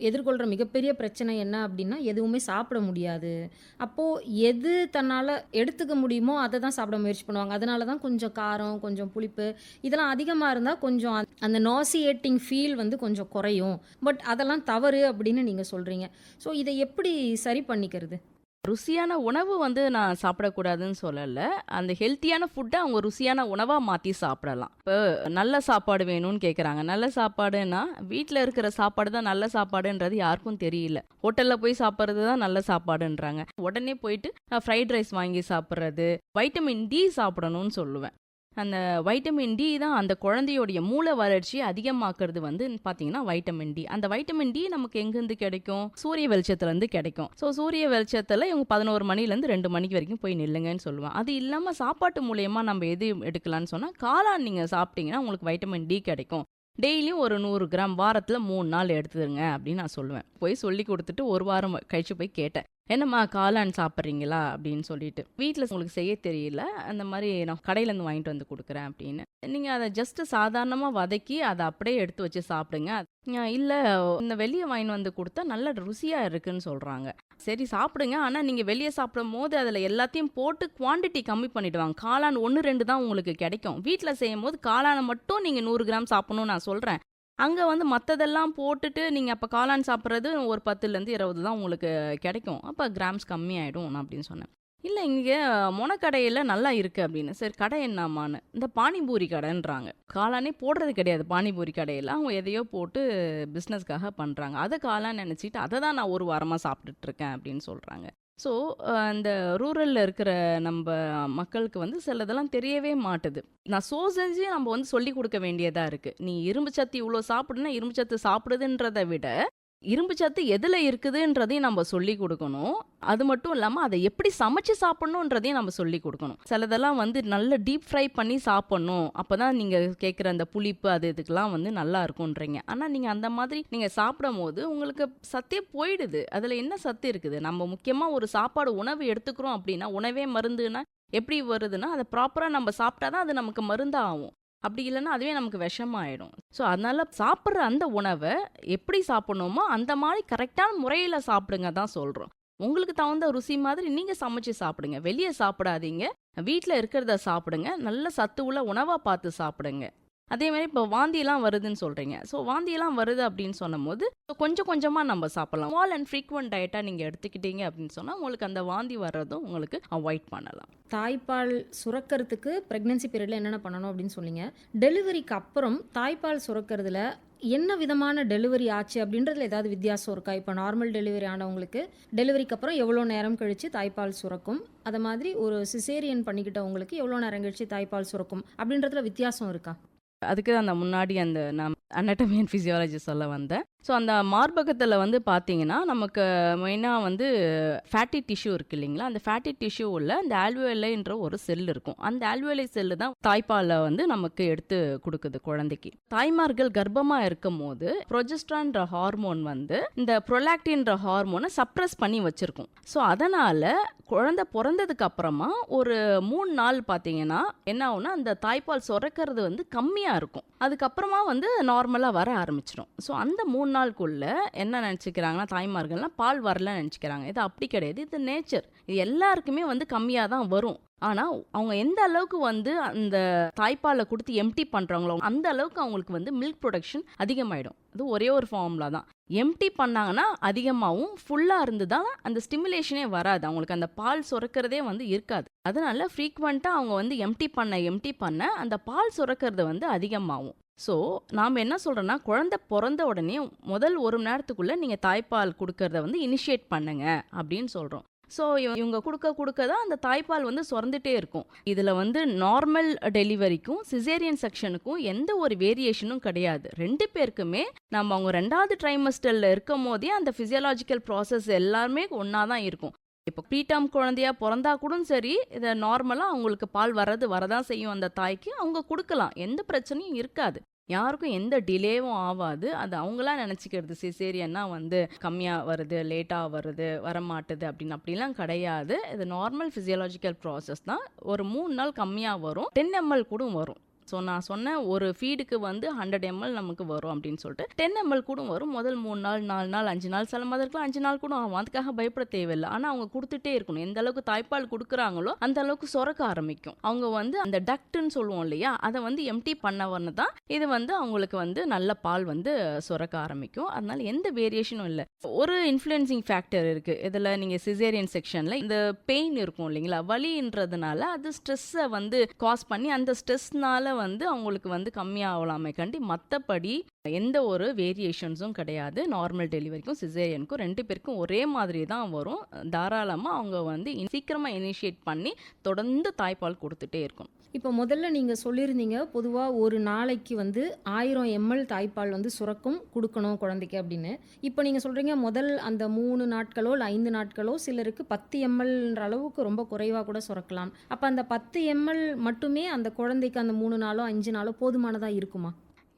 எதிர்கொள்கிற மிகப்பெரிய பிரச்சனை என்ன அப்படின்னா எதுவுமே சாப்பிட முடியாது. அப்போது எது தன்னால் எடுத்துக்க முடியுமோ அதை தான் சாப்பிட முயற்சி பண்ணுவாங்க. அதனால தான் கொஞ்சம் காரம், கொஞ்சம் புளிப்பு இதெல்லாம் அதிகமாக இருந்தால் கொஞ்சம் அந்த நாசியேட்டிங் ஃபீல் வந்து கொஞ்சம் குறையும். பட் அதெல்லாம் தவறு அப்படின்னு நீங்கள் சொல்கிறீங்க. ஸோ இதை எப்படி சரி பண்ணிக்கிறது? ருசியான உணவு வந்து நான் சாப்பிடக்கூடாதுன்னு சொல்லலை. அந்த ஹெல்த்தியான ஃபுட்டை அவங்க ருசியான உணவாக மாற்றி சாப்பிடலாம். இப்போ நல்ல சாப்பாடு வேணும்னு கேட்குறாங்க. நல்ல சாப்பாடுன்னா வீட்டில் இருக்கிற சாப்பாடு தான் நல்ல சாப்பாடுன்றது யாருக்கும் தெரியல. ஹோட்டலில் போய் சாப்பிட்றது தான் நல்ல சாப்பாடுன்றாங்க. உடனே போயிட்டு ஃப்ரைட் ரைஸ் வாங்கி சாப்பிட்றது. வைட்டமின் டி சாப்பிடணும்னு சொல்லுவேன். அந்த வைட்டமின் டி தான் அந்த குழந்தையோடைய மூளை வளர்ச்சியை அதிகமாக்குறது வந்து பார்த்தீங்கன்னா வைட்டமின் டி. அந்த வைட்டமின் டி நமக்கு எங்கேருந்து கிடைக்கும்? சூரிய வெளிச்சத்துலேருந்து கிடைக்கும். ஸோ சூரிய வெளிச்சத்தில் இவங்க 11 மணிலேருந்து 2 மணிக்கு வரைக்கும் போய் நில்லுங்கன்னு சொல்லுவேன். அது இல்லாமல் சாப்பாட்டு மூலயமா நம்ம எது எடுக்கலான்னு சொன்னால் காளான் நீங்கள் சாப்பிட்டீங்கன்னா உங்களுக்கு வைட்டமின் டி கிடைக்கும். டெய்லியும் ஒரு 100 கிராம் வாரத்தில் 3 நாள் எடுத்துருங்க அப்படின்னு நான் சொல்லுவேன். போய் சொல்லி கொடுத்துட்டு ஒரு வாரம் கழிச்சு போய் கேட்டேன், என்னம்மா காளான் சாப்பிட்றீங்களா அப்படின்னு சொல்லிட்டு. வீட்டில் உங்களுக்கு செய்ய தெரியல, அந்த மாதிரி நான் கடையிலேருந்து வாங்கிட்டு வந்து கொடுக்குறேன் அப்படின்னு. நீங்கள் அதை ஜஸ்ட்டு சாதாரணமாக வதக்கி அதை அப்படியே எடுத்து வச்சு சாப்பிடுங்க. இல்லை இந்த வெளியே வாங்கிட்டு வந்து கொடுத்தா நல்ல ருசியாக இருக்குன்னு சொல்கிறாங்க. சரி சாப்பிடுங்க, ஆனால் நீங்கள் வெளியே சாப்பிடும் போது அதில் எல்லாத்தையும் போட்டு குவான்டிட்டி கம்மி பண்ணிவிடுவாங்க. காளான் 1-2 தான் உங்களுக்கு கிடைக்கும். வீட்டில் செய்யும் போது காளானை மட்டும் நீங்கள் 100 கிராம் சாப்பிடணும்னு நான் சொல்கிறேன். அங்கே வந்து மற்றதெல்லாம் போட்டுட்டு நீங்கள் அப்போ காளான் சாப்பிட்றது ஒரு 10லேருந்து 20 தான் உங்களுக்கு கிடைக்கும். அப்போ கிராம்ஸ் கம்மியாயிடும் நான் அப்படின்னு சொன்னேன். இல்லை இங்கே மொனக்கடையில் நல்லா இருக்குது அப்படின்னு. சரி கடை என்னம்மான்னு, இந்த பானிபூரி கடைன்றாங்க. காளானே போடுறது கிடையாது பானிபூரி கடையில். அவங்க எதையோ போட்டு பிஸ்னஸ்க்காக பண்ணுறாங்க. அதை காளான் நினச்சிட்டு அதை தான் நான் ஒரு வாரமாக சாப்பிட்டுட்ருக்கேன் அப்படின்னு சொல்கிறாங்க. ஸோ அந்த ரூரலில் இருக்கிற நம்ம மக்களுக்கு வந்து சிலதெல்லாம் தெரியவே மாட்டுது. நான் செஞ்சு நம்ம வந்து சொல்லி கொடுக்க வேண்டியதாக இருக்குது. நீ இரும்பு சத்து இவ்வளோ சாப்பிடுனா இரும்பு சத்து சாப்பிடுதுன்றதை விட இரும்பு சத்து எதில் இருக்குதுன்றதையும் நம்ம சொல்லி கொடுக்கணும். அது மட்டும் இல்லாமல் அதை எப்படி சமைச்சு சாப்பிட்ணுன்றதையும் நம்ம சொல்லி கொடுக்கணும். சிலதெல்லாம் வந்து நல்ல டீப் ஃப்ரை பண்ணி சாப்பிட்ணும், அப்போ தான் நீங்கள் கேட்குற அந்த புளிப்பு அது இதுக்கெல்லாம் வந்து நல்லா இருக்குன்றீங்க. ஆனால் நீங்கள் அந்த மாதிரி நீங்கள் சாப்பிடும் போது உங்களுக்கு சத்தே போயிடுது. அதில் என்ன சத்து இருக்குது? நம்ம முக்கியமாக ஒரு சாப்பாடு உணவு எடுத்துக்கிறோம் அப்படின்னா, உணவே மருந்துன்னா எப்படி வருதுன்னா அதை ப்ராப்பராக நம்ம சாப்பிட்டா தான் அது நமக்கு மருந்தாக ஆகும். அப்படி இல்லைன்னா அதுவே நமக்கு விஷமாயிடும். ஸோ அதனால் சாப்பிட்ற அந்த உணவை எப்படி சாப்பிட்ணுமோ அந்த மாதிரி கரெக்டான முறையில் சாப்பிடுங்க தான் சொல்கிறோம். உங்களுக்கு தகுந்த ருசி மாதிரி நீங்கள் சமைச்சு சாப்பிடுங்க. வெளியே சாப்பிடாதீங்க, வீட்டில் இருக்கிறத சாப்பிடுங்க. நல்ல சத்து உள்ள உணவாக பார்த்து சாப்பிடுங்க. அதே மாதிரி இப்போ வாந்தியெல்லாம் வருதுன்னு சொல்கிறீங்க. ஸோ வாந்தியெல்லாம் வருது அப்படின்னு சொன்னும் போது கொஞ்சம் கொஞ்சமாக நம்ம சாப்பிட்லாம். ஸ்மால் அண்ட் ஃப்ரீக்வெண்ட் டயட்டாக நீங்கள் எடுத்துக்கிட்டீங்க அப்படின்னு சொன்னால் உங்களுக்கு அந்த வாந்தி வர்றதும் உங்களுக்கு அவாய்ட் பண்ணலாம். தாய்ப்பால் சுரக்கிறதுக்கு ப்ரெக்னன்சி பீரியடில் என்னென்ன பண்ணணும் அப்படின்னு சொன்னீங்க. டெலிவரிக்கு அப்புறம் தாய்ப்பால் சுரக்கிறதுல என்ன விதமான டெலிவரி ஆச்சு அப்படின்றதுல ஏதாவது வித்தியாசம் இருக்கா? இப்போ நார்மல் டெலிவரி ஆனவங்களுக்கு டெலிவரிக்கு அப்புறம் எவ்வளோ நேரம் கழித்து தாய்ப்பால் சுரக்கும், அதை மாதிரி ஒரு சிசேரியன் பண்ணிக்கிட்டவங்களுக்கு எவ்வளோ நேரம் கழித்து தாய்ப்பால் சுரக்கும் அப்படின்றதுல வித்தியாசம் இருக்கா? அதுக்கு அந்த முன்னாடி அந்த நான் அனட்டமி அண்ட் ஃபிசியாலஜி சொல்ல வந்தேன். ஸோ அந்த மார்பகத்தில் வந்து பார்த்தீங்கன்னா நமக்கு மெயினாக வந்து ஃபேட்டி டிஷ்யூ இருக்குது இல்லைங்களா? அந்த ஃபேட்டி டிஷ்யூ உள்ள அந்த ஆல்வியோலைன்ற ஒரு செல் இருக்கும். அந்த ஆல்வியோலை செல்லு தான் தாய்ப்பாலை வந்து நமக்கு எடுத்து கொடுக்குது குழந்தைக்கு. தாய்மார்கள் கர்ப்பமாக இருக்கும் போது ப்ரொஜெஸ்ட்ரான்ற ஹார்மோன் வந்து இந்த ப்ரொலாக்டின்ற ஹார்மோனை சப்ரஸ் பண்ணி வச்சுருக்கும். ஸோ அதனால் குழந்தை பிறந்ததுக்கு அப்புறமா ஒரு 3 நாள் பார்த்தீங்கன்னா என்ன ஆகும்னா அந்த தாய்ப்பால் சுரக்கிறது வந்து கம்மியாக இருக்கும். அதுக்கப்புறமா வந்து நார்மலாக வர ஆரம்பிச்சிடும். ஸோ அந்த 3 நாளுக்குள்ள என்ன நினச்சிக்கிறாங்கன்னா தாய்மார்கள்லாம் பால் வரலன்னு நினச்சிக்கிறாங்க. இது அப்படி கிடையாது, இது நேச்சர். இது எல்லாருக்குமே வந்து கம்மியாக தான் வரும். ஆனால் அவங்க எந்த அளவுக்கு வந்து அந்த தாய்ப்பாலை கொடுத்து எம்டி பண்ணுறாங்களோ அந்த அளவுக்கு அவங்களுக்கு வந்து மில்க் ப்ரொடக்ஷன் அதிகமாகிடும். அது ஒரே ஒரு ஃபார்முலா தான். எம்டி பண்ணாங்கன்னா அதிகமாகவும், ஃபுல்லாக இருந்துதான் அந்த ஸ்டிமுலேஷனே வராது, அவங்களுக்கு அந்த பால் சுரக்கிறதே வந்து இருக்காது. அதனால ஃப்ரீக்வெண்ட்டாக அவங்க வந்து எம்டி பண்ண அந்த பால் சுரக்கிறது வந்து அதிகமாகும். ஸோ நாம் என்ன சொல்கிறோன்னா, குழந்தை பிறந்த உடனே முதல் 1 மணி நேரத்துக்குள்ளே நீங்கள் தாய்ப்பால் கொடுக்கறத வந்து இனிஷியேட் பண்ணுங்க அப்படின்னு சொல்கிறோம். ஸோ இவங்க கொடுக்க தான் அந்த தாய்ப்பால் வந்து சுரந்துட்டே இருக்கும். இதில் வந்து நார்மல் டெலிவரிக்கும் சிசேரியன் செக்ஷனுக்கும் எந்த ஒரு வேரியேஷனும் கிடையாது. 2 பேருக்குமே நம்ம அவங்க 2வது ட்ரைமஸ்டரில் இருக்கும் போதே அந்த ஃபிசியலாஜிக்கல் ப்ராசஸ் எல்லாருமே ஒன்றா தான் இருக்கும். இப்போ ப்ரீடம் குழந்தையா பிறந்தா கூட சரி, இதை நார்மலாக அவங்களுக்கு பால் வரதான் செய்யும் அந்த தாய்க்கு. அவங்க கொடுக்கலாம், எந்த பிரச்சனையும் இருக்காது. யாருக்கும் எந்த டிலேவும் ஆகாது. அது அவங்களா நினச்சிக்கிறது சிசேரியன்னா வந்து கம்மியாக வருது, லேட்டாக வருது, வரமாட்டுது அப்படிலாம் கிடையாது. இது நார்மல் ஃபிசியலாஜிக்கல் ப்ராசஸ் தான். ஒரு 3 நாள் கம்மியாக வரும், 10 ml கூட வரும். ஸோ நான் சொன்னேன் ஒரு ஃபீடுக்கு வந்து 100 ml நமக்கு வரும் அப்படின்னு சொல்லிட்டு 10 ml கூட வரும். முதல் 3 நாள் 4 நாள் 5 நாள், சில மதருக்குலாம் 5 நாள் கூட ஆகும். அதுக்காக பயப்பட தேவையில்லை. ஆனால் அவங்க கொடுத்துட்டே இருக்கணும். எந்த அளவுக்கு தாய்ப்பால் கொடுக்குறாங்களோ அந்த அளவுக்கு சுரக்க ஆரம்பிக்கும். அவங்க வந்து அந்த டக்ட்னு சொல்லுவோம் இல்லையா, அதை வந்து எம்டி பண்ணவன்னு தான் இது வந்து அவங்களுக்கு வந்து நல்ல பால் வந்து சுரக்க ஆரம்பிக்கும். அதனால எந்த வேரியேஷனும் இல்லை. ஒரு இன்ஃப்ளூயன்சிங் ஃபேக்டர் இருக்குது இதில். நீங்கள் சிசேரியன் செக்ஷனில் இந்த பெயின் இருக்கும் இல்லைங்களா, வலின்றதுனால அது ஸ்ட்ரெஸ்ஸை வந்து காஸ் பண்ணி அந்த ஸ்ட்ரெஸ்னால வந்து அவங்களுக்கு வந்து கம்மியாகலாமே கண்டி மற்றபடி எந்த ஒரு வேரியேஷன்ஸும் கிடையாது. நார்மல் டெலிவரிக்கும் சிசேரியனுக்கும் 2 பேருக்கும் ஒரே மாதிரி தான் வரும். தாராளமாக அவங்க வந்து சீக்கிரமாக இனிஷியேட் பண்ணி தொடர்ந்து தாய்ப்பால் கொடுத்துட்டே இருக்கும். இப்போ முதல்ல நீங்கள் சொல்லியிருந்தீங்க பொதுவாக ஒரு நாளைக்கு வந்து 1000 ml தாய்ப்பால் வந்து சுரக்கும் கொடுக்கணும் குழந்தைக்கு அப்படின்னு. இப்போ நீங்கள் சொல்கிறீங்க முதல் அந்த 3 நாட்களோ இல்லை 5 நாட்களோ சிலருக்கு 10 mlன்ற அளவுக்கு ரொம்ப குறைவாக கூட சுரக்கலாம். அப்போ அந்த 10 ml மட்டுமே அந்த குழந்தைக்கு அந்த 3 நாளோ 5 நாளோ போதுமானதாக இருக்குமா?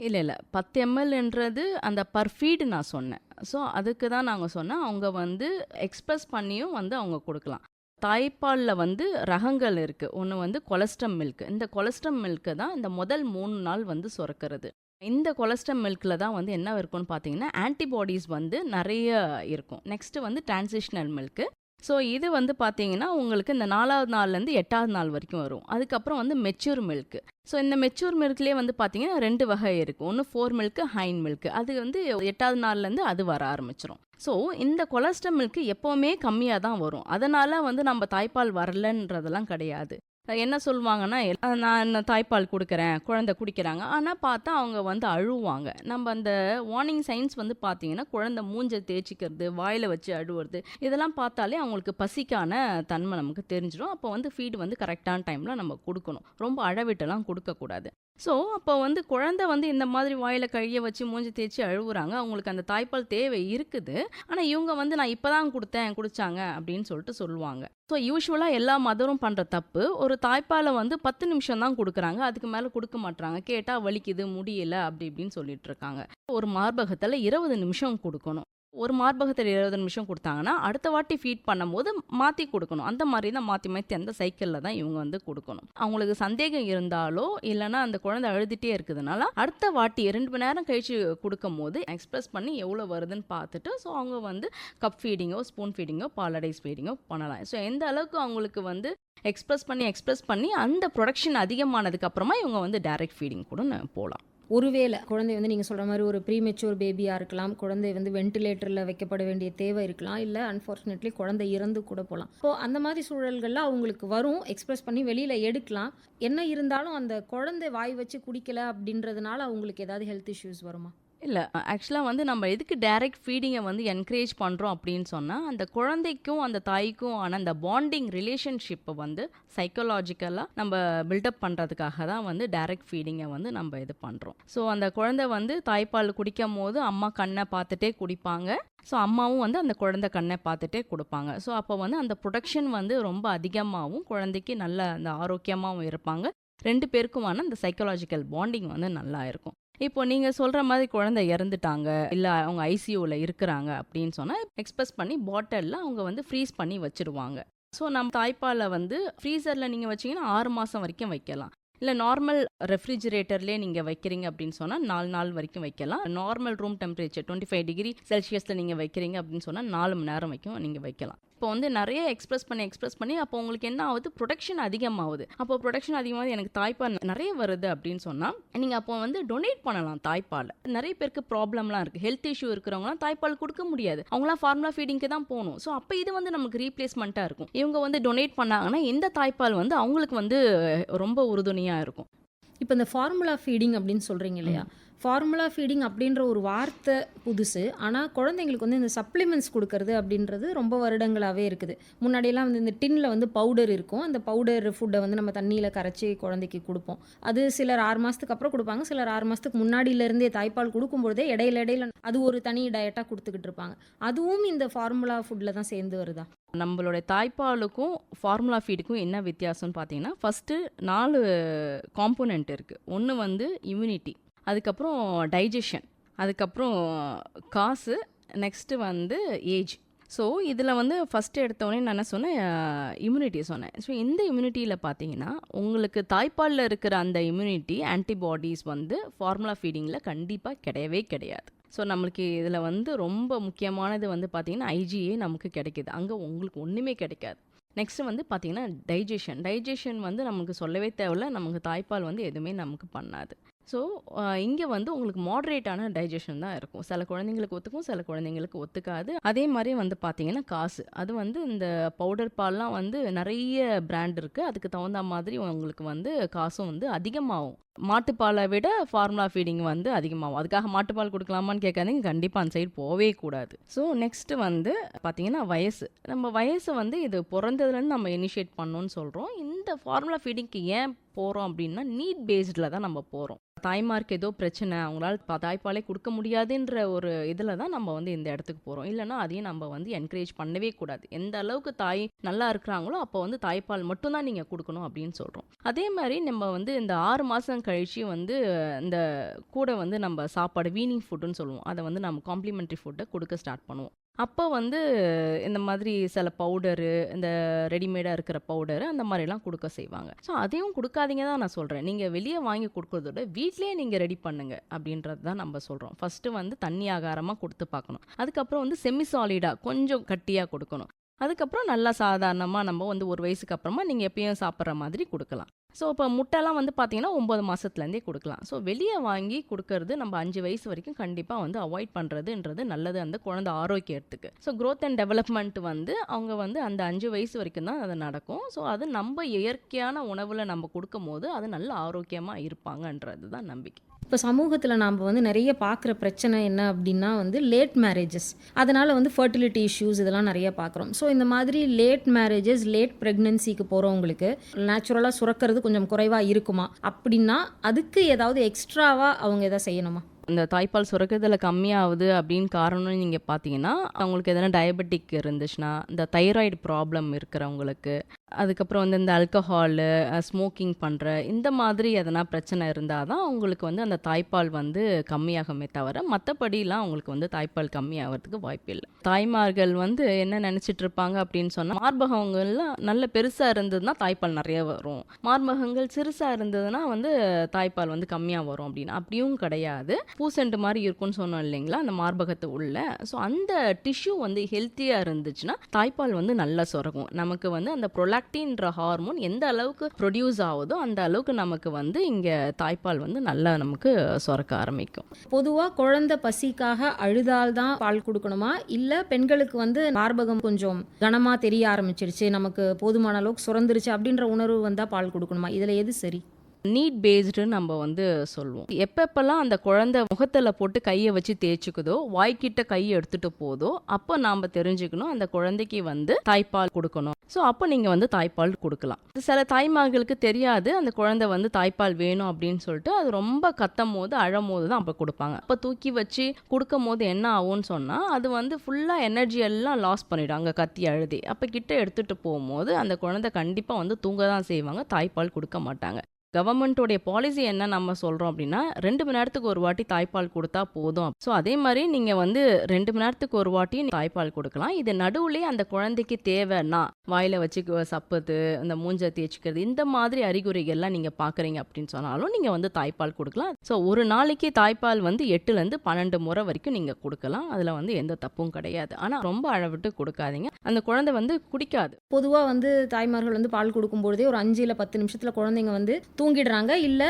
இல்லை 10 mlன்றது அந்த பர் ஃபீடு நான் சொன்னேன். ஸோ அதுக்கு தான் நாங்கள் சொன்னோம் அவங்க வந்து எக்ஸ்பிரஸ் பண்ணியும் வந்து அவங்க கொடுக்கலாம். தாய்ப்பாலில் வந்து ரகங்கள் இருக்குது. ஒன்று வந்து கொலஸ்ட்ரம் மில்க். இந்த கொலஸ்ட்ரம் மில்க்கு தான் இந்த முதல் 3 நாள் வந்து சுரக்கிறது. இந்த கொலஸ்ட்ரம் மில்கில் தான் வந்து என்ன இருக்கும்னு பார்த்தீங்கன்னா ஆன்டிபாடிஸ் வந்து நிறைய இருக்கும். நெக்ஸ்ட்டு வந்து டிரான்சிஷனல் மில்க்கு. ஸோ இது வந்து பார்த்தீங்கன்னா உங்களுக்கு இந்த 4வது நாள்லேருந்து 8வது நாள் வரைக்கும் வரும். அதுக்கப்புறம் வந்து மெச்சூர் மில்க்கு. ஸோ இந்த மெச்சூர் மில்க்லேயே வந்து பார்த்தீங்கன்னா 2 வகை இருக்குது. ஒன்று 4 மில்க்கு, ஹைன் மில்க்கு. அது வந்து 8வது நாள்லேருந்து அது வர ஆரம்பிச்சிடும். ஸோ இந்த கொலஸ்ட்ரம் மில்க்கு எப்போவுமே கம்மியாக தான் வரும். அதனால் வந்து நம்ம தாய்ப்பால் வரலன்றதெல்லாம் கிடையாது. என்ன சொல்லுவாங்கன்னா, நான் தாய்ப்பால் கொடுக்குறேன், குழந்தை குடிக்கிறாங்க. ஆனால் பார்த்தா அவங்க வந்து அழுவாங்க. நம்ம அந்த வார்னிங் சைன்ஸ் வந்து பார்த்தீங்கன்னா குழந்தை மூஞ்சை தேய்ச்சிக்கிறது, வாயில் வச்சு அழுவுறது, இதெல்லாம் பார்த்தாலே அவங்களுக்கு பசிக்கான தன்மை நமக்கு தெரிஞ்சிடும். அப்போ வந்து ஃபீடு வந்து கரெக்டான டைமில் நம்ம கொடுக்கணும். ரொம்ப அழவிட்டெல்லாம் கொடுக்கக்கூடாது. ஸோ அப்போ வந்து குழந்தை வந்து இந்த மாதிரி வாயில் கழிய வச்சு மூஞ்சி தேய்ச்சி அழுகுறாங்க. அவங்களுக்கு அந்த தாய்ப்பால் தேவை இருக்குது. ஆனால் இவங்க வந்து நான் இப்போ தான் கொடுத்தேன், குடித்தாங்க அப்படின்னு சொல்லிட்டு சொல்லுவாங்க. ஸோ யூஸ்வலாக எல்லா மதரும் பண்ணுற தப்பு, ஒரு தாய்ப்பாலை வந்து 10 நிமிஷம் தான் கொடுக்குறாங்க, அதுக்கு மேலே கொடுக்க மாட்றாங்க. கேட்டால் வலிக்குது, முடியல அப்படி இப்படின்னு சொல்லிட்டு இருக்காங்க. ஒரு மார்பகத்தில் 20 நிமிஷம் கொடுக்கணும். ஒரு மார்பகத்தில் 20 நிமிஷம் கொடுத்தாங்கன்னா அடுத்த வாட்டி ஃபீட் பண்ணும்போது மாற்றி கொடுக்கணும். அந்த மாதிரி தான் மாற்றி அந்த சைக்கிளில் தான் இவங்க வந்து கொடுக்கணும். அவங்களுக்கு சந்தேகம் இருந்தாலோ இல்லைனா அந்த குழந்தை அழுதுகிட்டே இருக்குதுனால அடுத்த வாட்டி 2 மணி நேரம் கழிச்சு கொடுக்கும் போது எக்ஸ்பிரஸ் பண்ணி எவ்வளோ வருதுன்னு பார்த்துட்டு ஸோ அவங்க வந்து கப் ஃபீடிங்கோ, ஸ்பூன் ஃபீடிங்கோ, பாலடைஸ் ஃபீடிங்கோ பண்ணலாம். ஸோ எந்த அளவுக்கு அவங்களுக்கு வந்து எக்ஸ்பிரஸ் பண்ணி அந்த ப்ரொடக்ஷன் அதிகமானதுக்கு அப்புறமா இவங்க வந்து டைரக்ட் ஃபீடிங் கூட போகலாம். ஒருவேளை குழந்தை வந்து நீங்கள் சொல்கிற மாதிரி ஒரு ப்ரீமெச்சூர் பேபியாக இருக்கலாம், குழந்தை வந்து வென்டிலேட்டரில் வைக்கப்பட வேண்டிய தேவை இருக்கலாம், இல்லை அன்ஃபார்ச்சுனேட்லி குழந்தை இறந்து கூட போகலாம். ஸோ அந்த மாதிரி சூழல்களில் அவங்களுக்கு வரும், எக்ஸ்பிரஸ் பண்ணி வெளியில் எடுக்கலாம். என்ன இருந்தாலும் அந்த குழந்தை வாய் வச்சு குடிக்கலை அப்படின்றதுனால அவங்களுக்கு ஏதாவது ஹெல்த் இஷ்யூஸ் வருமா? இல்லை ஆக்சுவலாக வந்து நம்ம எதுக்கு டைரக்ட் ஃபீடிங்கை வந்து என்கரேஜ் பண்ணுறோம் அப்படின்னு சொன்னால், அந்த குழந்தைக்கும் அந்த தாய்க்கும் ஆன அந்த பாண்டிங் ரிலேஷன்ஷிப்பை வந்து சைக்கலாஜிக்கலாக நம்ம பில்டப் பண்ணுறதுக்காக தான் வந்து டைரக்ட் ஃபீடிங்கை வந்து நம்ம இது பண்ணுறோம். ஸோ அந்த குழந்தை வந்து தாய்ப்பால் குடிக்கும் போது அம்மா கண்ணை பார்த்துட்டே குடிப்பாங்க. ஸோ அம்மாவும் வந்து அந்த குழந்தை கண்ணை பார்த்துட்டே கொடுப்பாங்க. ஸோ அப்போ வந்து அந்த ப்ரொடக்ஷன் வந்து ரொம்ப அதிகமாகவும் குழந்தைக்கு நல்ல அந்த ஆரோக்கியமாகவும் இருப்பாங்க. 2 பேருக்குமான அந்த சைக்கலாஜிக்கல் பாண்டிங் வந்து நல்லா இருக்கும். இப்போ நீங்கள் சொல்கிற மாதிரி குழந்தை இறந்துட்டாங்க, இல்லை அவங்க ஐசியூவில் இருக்கிறாங்க அப்படின்னு சொன்னால் எக்ஸ்பிரஸ் பண்ணி பாட்டிலில் அவங்க வந்து ஃப்ரீஸ் பண்ணி வச்சுருவாங்க. ஸோ நம்ம தாய்ப்பாலை வந்து ஃப்ரீசரில் நீங்கள் வச்சிங்கன்னா 6 மாதம் வரைக்கும் வைக்கலாம். இல்லை நார்மல் ரெஃப்ரிஜிரேட்டர்லேயே நீங்கள் வைக்கிறீங்க அப்படின்னு சொன்னால் 4 நாள் வரைக்கும் வைக்கலாம். நார்மல் ரூம் டெம்பரேச்சர் 25 டிகிரி செல்சியஸில் நீங்கள் வைக்கிறீங்க அப்படின்னு சொன்னால் 4 மணி நேரம் வரைக்கும் நீங்கள் வைக்கலாம். இப்போ வந்து நிறைய எக்ஸ்பிரஸ் பண்ணி அப்போ உங்களுக்கு என்ன ஆகுது, ப்ரொடக்ஷன் அதிகமாகுது. அப்போ ப்ரொடக்ஷன் அதிகமாகுது, எனக்கு தாய்ப்பால் நிறைய வருது அப்படின்னு சொன்னால் நீங்கள் அப்போ வந்து டொனேட் பண்ணலாம் தாய்ப்பால். நிறைய பேருக்கு ப்ராப்ளம்லாம் இருக்குது, ஹெல்த் இஷ்யூ இருக்கிறவங்களாம் தாய்ப்பால் கொடுக்க முடியாது, அவங்களாம் ஃபார்முலா ஃபீடிங்க்கு தான் போகணும். ஸோ அப்போ இது வந்து நமக்கு ரீப்ளேஸ்மெண்ட்டாக இருக்கும். இவங்க வந்து டொனேட் பண்ணாங்கன்னா இந்த தாய்ப்பால் வந்து அவங்களுக்கு வந்து ரொம்ப உறுதுணையாக இருக்கும். இப்போ இந்த ஃபார்முலா ஃபீடிங் அப்படின்னு சொல்கிறீங்க இல்லையா, ஃபார்முலா ஃபீடிங் அப்படின்ற ஒரு வார்த்தை புதுசு. ஆனால் குழந்தைங்களுக்கு வந்து இந்த சப்ளிமெண்ட்ஸ் கொடுக்கறது அப்படின்றது ரொம்ப வருடங்களாகவே இருக்குது. முன்னாடியெல்லாம் வந்து இந்த டின்னில் வந்து பவுடர் இருக்கும். அந்த பவுடர் ஃபுட்டை வந்து நம்ம தண்ணியில் கரைச்சி குழந்தைக்கு கொடுப்போம். அது சிலர் 6 மாதத்துக்கு அப்புறம் கொடுப்பாங்க, சிலர் 6 மாதத்துக்கு முன்னாடியிலேருந்தே தாய்ப்பால் கொடுக்கும்பொழுதே இடையில அது ஒரு தனி டயட்டாக கொடுத்துக்கிட்டு இருப்பாங்க. அதுவும் இந்த ஃபார்முலா ஃபுட்டில் தான் சேர்ந்து வருதா? நம்மளுடைய தாய்ப்பாலுக்கும் ஃபார்முலா ஃபீடுக்கும் என்ன வித்தியாசம்னு பார்த்தீங்கன்னா, ஃபஸ்ட்டு 4 காம்போனெண்ட் இருக்குது. ஒன்று வந்து இம்யூனிட்டி, அதுக்கப்புறம் டைஜஷன், அதுக்கப்புறம் காசு, நெக்ஸ்ட்டு வந்து ஏஜ். ஸோ இதில் வந்து ஃபஸ்ட்டு எடுத்தோடனே நான் என்ன சொன்னேன், இம்யூனிட்டி சொன்னேன். ஸோ இந்த இம்யூனிட்டியில் பார்த்தீங்கன்னா உங்களுக்கு தாய்ப்பாலில் இருக்கிற அந்த இம்யூனிட்டி ஆன்டிபாடிஸ் வந்து ஃபார்முலா ஃபீடிங்கில் கண்டிப்பாக கிடையவே கிடையாது. ஸோ நம்மளுக்கு இதில் வந்து ரொம்ப முக்கியமானது வந்து பார்த்திங்கன்னா ஐஜிஏ நமக்கு கிடைக்கிது, அங்கே உங்களுக்கு ஒன்றுமே கிடைக்காது. நெக்ஸ்ட்டு வந்து பார்த்திங்கன்னா டைஜஷன் வந்து நமக்கு சொல்லவே தேவையில்ல, நமக்கு தாய்ப்பால் வந்து எதுவுமே நமக்கு பண்ணாது. ஸோ இங்கே வந்து உங்களுக்கு மாட்ரேட்டான டைஜஷன் தான் இருக்கும். சில குழந்தைங்களுக்கு ஒத்துக்கும், சில குழந்தைங்களுக்கு ஒத்துக்காது. அதே மாதிரி வந்து பார்த்திங்கன்னா காசு, அது வந்து இந்த பவுடர் பால்லாம் வந்து நிறைய பிராண்ட் இருக்குது, அதுக்கு தகுந்த மாதிரி உங்களுக்கு வந்து காசும் வந்து அதிகமாகும். மாட்டுப்பாலை விட ஃபார்முலா ஃபீடிங் வந்து அதிகமாகும். அதுக்காக மாட்டுப்பால் கொடுக்கலாமான்னு கேட்காதீங்க, கண்டிப்பாக அந்த சைடு போகவே கூடாது. ஸோ நெக்ஸ்ட்டு வந்து பார்த்திங்கன்னா வயசு, நம்ம வயசு வந்து இது பிறந்ததுலேருந்து நம்ம இனிஷியேட் பண்ணணும்னு சொல்கிறோம். இந்த ஃபார்முலா ஃபீடிங்க்கு ஏன் போகிறோம் அப்படின்னா நீட் பேஸ்டில் தான் நம்ம போகிறோம். தாய்மார்க்கு ஏதோ பிரச்சனை, அவங்களால தாய்ப்பாலே கொடுக்க முடியாதுன்ற ஒரு இதில் தான் நம்ம வந்து இந்த இடத்துக்கு போகிறோம். இல்லைனா அதையும் நம்ம வந்து என்கரேஜ் பண்ணவே கூடாது. எந்த அளவுக்கு தாய் நல்லா இருக்கிறாங்களோ அப்போ வந்து தாய்ப்பால் மட்டும்தான் நீங்கள் கொடுக்கணும் அப்படின்னு சொல்கிறோம். அதே மாதிரி நம்ம வந்து இந்த 6 மாதம் கழிச்சு வந்து இந்த கூட வந்து நம்ம சாப்பாடு வீனிங் ஃபுட்டுன்னு சொல்லுவோம், அதை வந்து நம்ம காம்ப்ளிமெண்ட்ரி ஃபுட்டை கொடுக்க ஸ்டார்ட் பண்ணுவோம். அப்போ வந்து இந்த மாதிரி சில பவுடரு, இந்த ரெடிமேடாக இருக்கிற பவுடரு அந்த மாதிரிலாம் கொடுக்க செய்வாங்க. ஸோ அதையும் கொடுக்காதீங்க தான் நான் சொல்கிறேன். நீங்கள் வெளியே வாங்கி கொடுக்குறதோட வீட்டிலேயே நீங்கள் ரெடி பண்ணுங்க அப்படின்றது தான் நம்ம சொல்கிறோம். ஃபஸ்ட்டு வந்து தண்ணி ஆகாரமாக கொடுத்து பார்க்கணும், அதுக்கப்புறம் வந்து செமி சாலிடாக கொஞ்சம் கட்டியாக கொடுக்கணும், அதுக்கப்புறம் நல்லா சாதாரணமாக நம்ம வந்து 1 வயசுக்கு அப்புறமா நீங்கள் எப்பயும் சாப்பிட்ற மாதிரி கொடுக்கலாம். ஸோ இப்போ முட்டைலாம் வந்து பார்த்தீங்கன்னா 9 மாதத்துலேருந்தே கொடுக்கலாம். ஸோ வெளியே வாங்கி கொடுக்கறது நம்ம 5 வயசு வரைக்கும் கண்டிப்பாக வந்து அவாய்ட் பண்ணுறதுன்றது நல்லது அந்த குழந்தை ஆரோக்கியத்துக்கு. ஸோ க்ரோத் அண்ட் டெவலப்மெண்ட் வந்து அவங்க வந்து அந்த 5 வயசு வரைக்கும் தான் அது நடக்கும். ஸோ அது நம்ம இயற்கையான உணவில் நம்ம கொடுக்கும் போது அது நல்ல ஆரோக்கியமாக இருப்பாங்கன்றது தான் நம்பிக்கை. இப்போ சமூகத்தில் நாம் வந்து நிறைய பார்க்குற பிரச்சனை என்ன அப்படின்னா வந்து லேட் மேரேஜஸ், அதனால் வந்து ஃபர்டிலிட்டி இஷ்யூஸ் இதெல்லாம் நிறைய பார்க்குறோம். ஸோ இந்த மாதிரி லேட் மேரேஜஸ், லேட் ப்ரெக்னன்சிக்கு போகிறவங்களுக்கு நேச்சுரலாக சுரக்கிறது கொஞ்சம் குறைவாக இருக்குமா? அப்படின்னா அதுக்கு ஏதாவது எக்ஸ்ட்ராவாக அவங்க எதாவது செய்யணுமா? இந்த தாய்ப்பால் சுரக்கிறதுல கம்மியாகுது அப்படின்னு காரணம்னு நீங்கள் பார்த்தீங்கன்னா, அவங்களுக்கு எதனா டயபெட்டிக் இருந்துச்சுன்னா, இந்த தைராய்டு ப்ராப்ளம் இருக்கிறவங்களுக்கு, அதுக்கப்புறம் வந்து இந்த ஆல்கஹாலு, ஸ்மோக்கிங் பண்ணுற இந்த மாதிரி எதனா பிரச்சனை இருந்தால் தான் அவங்களுக்கு வந்து அந்த தாய்ப்பால் வந்து கம்மியாகுமே தவிர மற்றபடிலாம் அவங்களுக்கு வந்து தாய்ப்பால் கம்மியாகிறதுக்கு வாய்ப்பு இல்லை. தாய்மார்கள் வந்து என்ன நினச்சிட்டு இருப்பாங்க அப்படின்னு சொன்னால், மார்பகங்கள்லாம் நல்ல பெருசாக இருந்ததுன்னா தாய்ப்பால் நிறைய வரும், மார்பகங்கள் சிறுசாக இருந்ததுன்னா வந்து தாய்ப்பால் வந்து கம்மியாக வரும் அப்படின்னு. அப்படியும் கிடையாது. பூசெண்டு மாதிரி இருக்கும்னு சொன்னோம் இல்லைங்களா அந்த மார்பகத்து உள்ள. ஸோ அந்த டிஷ்யூ வந்து ஹெல்த்தியாக இருந்துச்சுன்னா தாய்ப்பால் வந்து நல்லா சுரக்கும். நமக்கு வந்து அந்த ப்ரொலாக்டின்ற ஹார்மோன் எந்த அளவுக்கு ப்ரொடியூஸ் ஆகுதோ அந்த அளவுக்கு நமக்கு வந்து இங்கே தாய்ப்பால் வந்து நல்லா நமக்கு சுரக்க ஆரம்பிக்கும். பொதுவாக குழந்தை பசிக்காக அழுதால்தான் பால் கொடுக்கணுமா, இல்லை பெண்களுக்கு வந்து மார்பகம் கொஞ்சம் கனமாக தெரிய ஆரம்பிச்சிருச்சு, நமக்கு போதுமான அளவுக்கு சுரந்துருச்சு அப்படின்ற உணர்வு வந்தால் பால் கொடுக்கணுமா? இதில் எது சரி? நீட் பேஸ்டுன்னு நம்ம வந்து சொல்லுவோம். எப்பப்பெல்லாம் அந்த குழந்தை முகத்தில் போட்டு கையை வச்சு தேய்ச்சிக்குதோ, வாய்க்கிட்ட கையை எடுத்துகிட்டு போதோ, அப்போ நாம் தெரிஞ்சுக்கணும் அந்த குழந்தைக்கு வந்து தாய்ப்பால் கொடுக்கணும். ஸோ அப்போ நீங்கள் வந்து தாய்ப்பால் கொடுக்கலாம். சில தாய்மார்களுக்கு தெரியாது அந்த குழந்தை வந்து தாய்ப்பால் வேணும் அப்படின்னு சொல்லிட்டு அது ரொம்ப கத்தும் போது அழும் போது தான் அப்போ கொடுப்பாங்க. அப்போ தூக்கி வச்சு கொடுக்கும் போது என்ன ஆகும்னு சொன்னால் அது வந்து ஃபுல்லாக எனர்ஜி எல்லாம் லாஸ் பண்ணிவிடும் அங்கே கத்தி அழுதி. அப்போ கிட்ட எடுத்துகிட்டு போகும்போது அந்த குழந்தை கண்டிப்பாக வந்து தூங்க தான் செய்வாங்க, தாய்ப்பால் கொடுக்க மாட்டாங்க. கவர்மெண்ட்டோடைய பாலிசி என்ன நம்ம சொல்கிறோம் அப்படின்னா 2 மணி நேரத்துக்கு ஒரு வாட்டி தாய்ப்பால் கொடுத்தா போதும். ஸோ அதே மாதிரி நீங்கள் வந்து 2 மணி நேரத்துக்கு ஒரு வாட்டி தாய்ப்பால் கொடுக்கலாம். இது நடுவுலேயே அந்த குழந்தைக்கு தேவைன்னா வாயில் வச்சு சப்புது, அந்த மூஞ்சை தேய்ச்சிக்கிறது, இந்த மாதிரி அறிகுறிகள்லாம் நீங்கள் பார்க்குறீங்க அப்படின்னு சொன்னாலும் நீங்கள் வந்து தாய்ப்பால் கொடுக்கலாம். ஸோ ஒரு நாளைக்கு தாய்ப்பால் வந்து 8லேருந்து 12 முறை வரைக்கும் நீங்கள் கொடுக்கலாம். அதில் வந்து எந்த தப்பும் கிடையாது. ஆனால் ரொம்ப அழவிட்டு கொடுக்காதீங்க, அந்த குழந்தை வந்து குடிக்காது. பொதுவாக வந்து தாய்மார்கள் வந்து பால் கொடுக்கும்பொழுதே ஒரு 5 இல்லை 10 நிமிஷத்தில் குழந்தைங்க வந்து தூங்கிடுறாங்க, இல்லை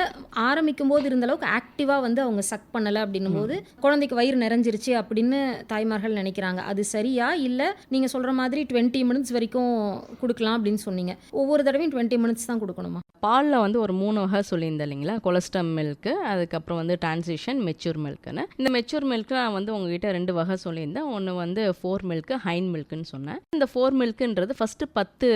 ஆரம்பிக்கும் போது இருந்த அளவுக்கு ஆக்டிவாக வந்து அவங்க சக் பண்ணலை அப்படின்னும் போது குழந்தைக்கு வயிறு நிறைஞ்சிருச்சு அப்படின்னு தாய்மார்கள் நினைக்கிறாங்க. அது சரியா, இல்லை நீங்கள் சொல்கிற மாதிரி 20 மினிட்ஸ் வரைக்கும் கொடுக்கலாம் அப்படின்னு சொன்னீங்க. ஒவ்வொரு தடவையும் 20 மினிட்ஸ் தான் கொடுக்கணுமா? பாலில் வந்து ஒரு 3 வகை சொல்லியிருந்தேன் இல்லைங்களா? கொலஸ்ட்ரம் மில்க்கு, அதுக்கப்புறம் வந்து டிரான்சிஷன், மெச்சூர் மில்க்குன்னு. இந்த மெச்சூர் மில்க்கு நான் வந்து உங்ககிட்ட 2 வகை சொல்லியிருந்தேன். ஒன்று வந்து 4 மில்க்கு, ஹைன் மில்க்குன்னு சொன்னேன். இந்த 4 மில்க்குன்றது ஃபஸ்ட்டு 10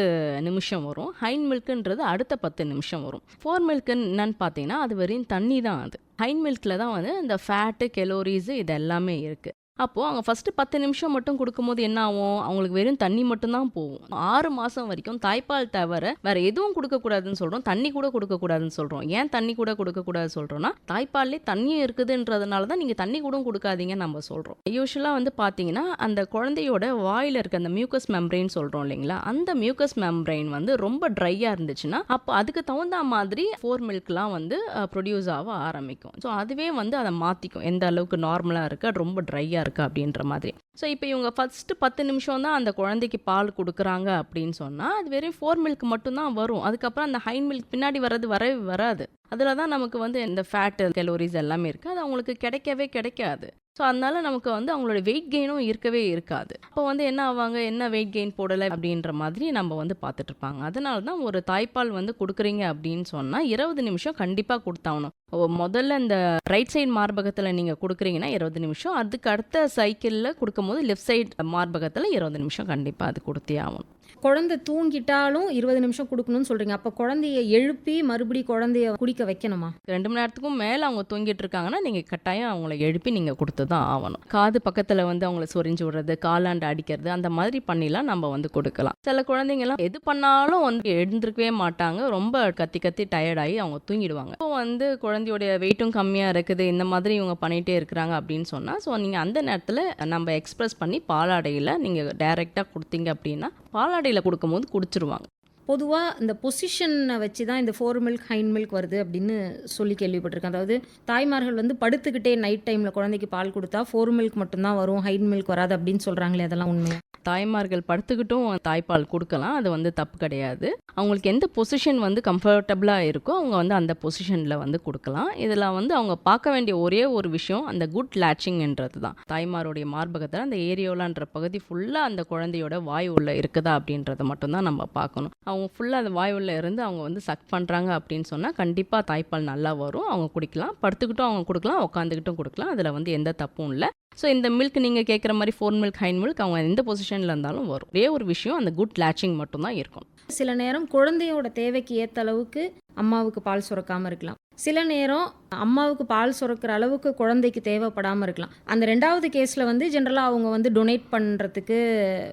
நிமிஷம் வரும், ஹைன் மில்க்குன்றது அடுத்த 10 நிமிஷம் வரும். 4 மில்க்குன்னு என்னன்னு பார்த்தீங்கன்னா அது வெறும் தண்ணி தான். அது ஹைன் மில்கில் தான் வந்து இந்த ஃபேட்டு, கெலோரிஸு இது எல்லாமே இருக்குது. அப்போது அவங்க ஃபஸ்ட்டு 10 நிமிஷம் மட்டும் கொடுக்கும்போது என்ன ஆகும், அவங்களுக்கு வெறும் தண்ணி மட்டும்தான் போகும். 6 மாதம் வரைக்கும் தாய்ப்பால் தவிர வேறு எதுவும் கொடுக்கக்கூடாதுன்னு சொல்கிறோம், தண்ணி கூட கொடுக்கக்கூடாதுன்னு சொல்கிறோம். ஏன் தண்ணி கூட கொடுக்கக்கூடாது சொல்கிறோன்னா, தாய்ப்பால்லே தண்ணியும் இருக்குதுன்றதுனால தான் நீங்கள் தண்ணி கூட கொடுக்காதீங்கன்னு நம்ம சொல்கிறோம். யூஸ்வலாக வந்து பார்த்தீங்கன்னா அந்த குழந்தையோட வாயில் இருக்க அந்த மியூக்கஸ் மெம்ப்ரெயின் சொல்கிறோம் இல்லைங்களா, அந்த மியூக்கஸ் மெம்ப்ரெயின் வந்து ரொம்ப ட்ரையாக இருந்துச்சுன்னா அப்போ அதுக்கு தகுந்த மாதிரி 4 மில்க்லாம் வந்து ப்ரொடியூஸ் ஆக ஆரம்பிக்கும். ஸோ அதுவே வந்து அதை மாற்றிக்கும், எந்த அளவுக்கு நார்மலாக இருக்குது, ரொம்ப ட்ரையாக இருக்குது அப்படின்ற மாதிரி. ஸோ இப்போ இவங்க ஃபஸ்ட்டு 10 நிமிஷம் தான் அந்த குழந்தைக்கு பால் கொடுக்குறாங்க அப்படின்னு சொன்னால் அது வெறும் 4 மில்க் மட்டும்தான் வரும். அதுக்கப்புறம் அந்த ஹைன் மில்க் பின்னாடி வரவே வராது. அதில் தான் நமக்கு வந்து இந்த ஃபேட்டு, கெலோரிஸ் எல்லாமே இருக்குது, அது அவங்களுக்கு கிடைக்கவே கிடைக்காது. ஸோ அதனால நமக்கு வந்து அவங்களோட வெயிட் கெயினும் இருக்கவே இருக்காது. அப்போ வந்து என்ன ஆவாங்க, என்ன வெயிட் கெயின் போடலை அப்படின்ற மாதிரி நம்ம வந்து பார்த்துட்டு இருப்பாங்க. அதனால தான் ஒரு தாய்ப்பால் வந்து கொடுக்குறீங்க அப்படின்னு சொன்னால் 20 நிமிஷம் கண்டிப்பாக கொடுத்தாகணும். முதல்ல இந்த ரைட் சைடு மார்பகத்தில் நீங்கள் கொடுக்குறீங்கன்னா 20 நிமிஷம், அதுக்கு அடுத்த சைக்கிளில் கொடுக்கும்போது லெஃப்ட் சைடு மார்பகத்தில் 20 நிமிஷம் கண்டிப்பாக அது கொடுத்தே ஆகணும். குழந்தை தூங்கிட்டாலும் 20 நிமிஷம் கொடுக்கணும்னு சொல்கிறீங்க. அப்போ குழந்தைய எழுப்பி மறுபடியும் குழந்தைய குடிக்க வைக்கணுமா? 2 மணி நேரத்துக்கும் மேலே அவங்க தூங்கிட்டு இருக்காங்கன்னா நீங்கள் கட்டாயம் அவங்கள எழுப்பி நீங்கள் கொடுத்து தான் ஆகணும். காது பக்கத்தில் வந்து அவங்கள சொரிஞ்சு விடுறது, காலாண்டு அடிக்கிறது, அந்த மாதிரி பண்ணிலாம் நம்ம வந்து கொடுக்கலாம். சில குழந்தைங்கலாம் எது பண்ணாலும் வந்து எழுந்திருக்கவே மாட்டாங்க, ரொம்ப கத்தி கத்தி டயர்டாகி அவங்க தூங்கிடுவாங்க. இப்போ வந்து குழந்தையோடைய வெயிட்டும் கம்மியாக இருக்குது, இந்த மாதிரி இவங்க பண்ணிகிட்டே இருக்கிறாங்க அப்படின்னு சொன்னால், ஸோ நீங்கள் அந்த நேரத்தில் நம்ம எக்ஸ்பிரஸ் பண்ணி பாலாடையில் நீங்கள் டைரெக்டாக கொடுத்தீங்க அப்படின்னா பாலாடையில் கொடுக்கும்போது குடிச்சிருவாங்க. பொதுவாக இந்த பொசிஷனை வச்சு தான் இந்த 4 மில்க் ஹைன் மில்க் வருது அப்படின்னு சொல்லி கேள்விப்பட்டிருக்கேன். அதாவது தாய்மார்கள் வந்து படுத்துக்கிட்டே நைட் டைமில் குழந்தைக்கு பால் கொடுத்தா 4 மில்க் மட்டும்தான் வரும், ஹைன் மில்க் வராது அப்படின்னு சொல்கிறாங்களே, அதெல்லாம் உண்மையா? தாய்மார்கள் படுத்துக்கிட்டும் தாய்ப்பால் கொடுக்கலாம், அது வந்து தப்பு கிடையாது. அவங்களுக்கு எந்த பொசிஷன் வந்து கம்ஃபர்டபுளாக இருக்கோ அவங்க வந்து அந்த பொசிஷனில் வந்து கொடுக்கலாம். இதில் வந்து அவங்க பார்க்க வேண்டிய ஒரே ஒரு விஷயம் அந்த குட் லேட்சிங்ன்றது தான். தாய்மாருடைய மார்பகத்தில் அந்த ஏரியோலான்ற பகுதி ஃபுல்லாக அந்த குழந்தையோட வாய் உள்ள இருக்குதா அப்படின்றத மட்டும்தான் நம்ம பார்க்கணும். அவங்க ஃபுல்லாக அந்த வாய் உள்ள இருந்து அவங்க வந்து சக் பண்ணுறாங்க அப்படின்னு சொன்னால் கண்டிப்பாக தாய்ப்பால் நல்லா வரும், அவங்க குடிக்கலாம். படுத்துக்கிட்டும் அவங்க கொடுக்கலாம், உட்காந்துக்கிட்டும் கொடுக்கலாம், அதில் வந்து எந்த தப்பும் இல்லை. ஸோ இந்த மில்க் நீங்கள் கேட்குற மாதிரி 4 மில்க் ஹைன் மில்க் அவங்க எந்த பொசிஷனில் இருந்தாலும் வரும். ஒரே ஒரு விஷயம் அந்த குட் லேட்சிங் மட்டும்தான் இருக்கும். சில நேரம் குழந்தையோட தேவைக்கு ஏற்ற அளவுக்கு அம்மாவுக்கு பால் சுரக்காமல் இருக்கலாம், சில நேரம் அம்மாவுக்கு பால் சுரக்கிற அளவுக்கு குழந்தைக்கு தேவைப்படாமல் இருக்கலாம். அந்த 2வது கேஸில் வந்து ஜென்ரலாக அவங்க வந்து டொனேட் பண்ணுறதுக்கு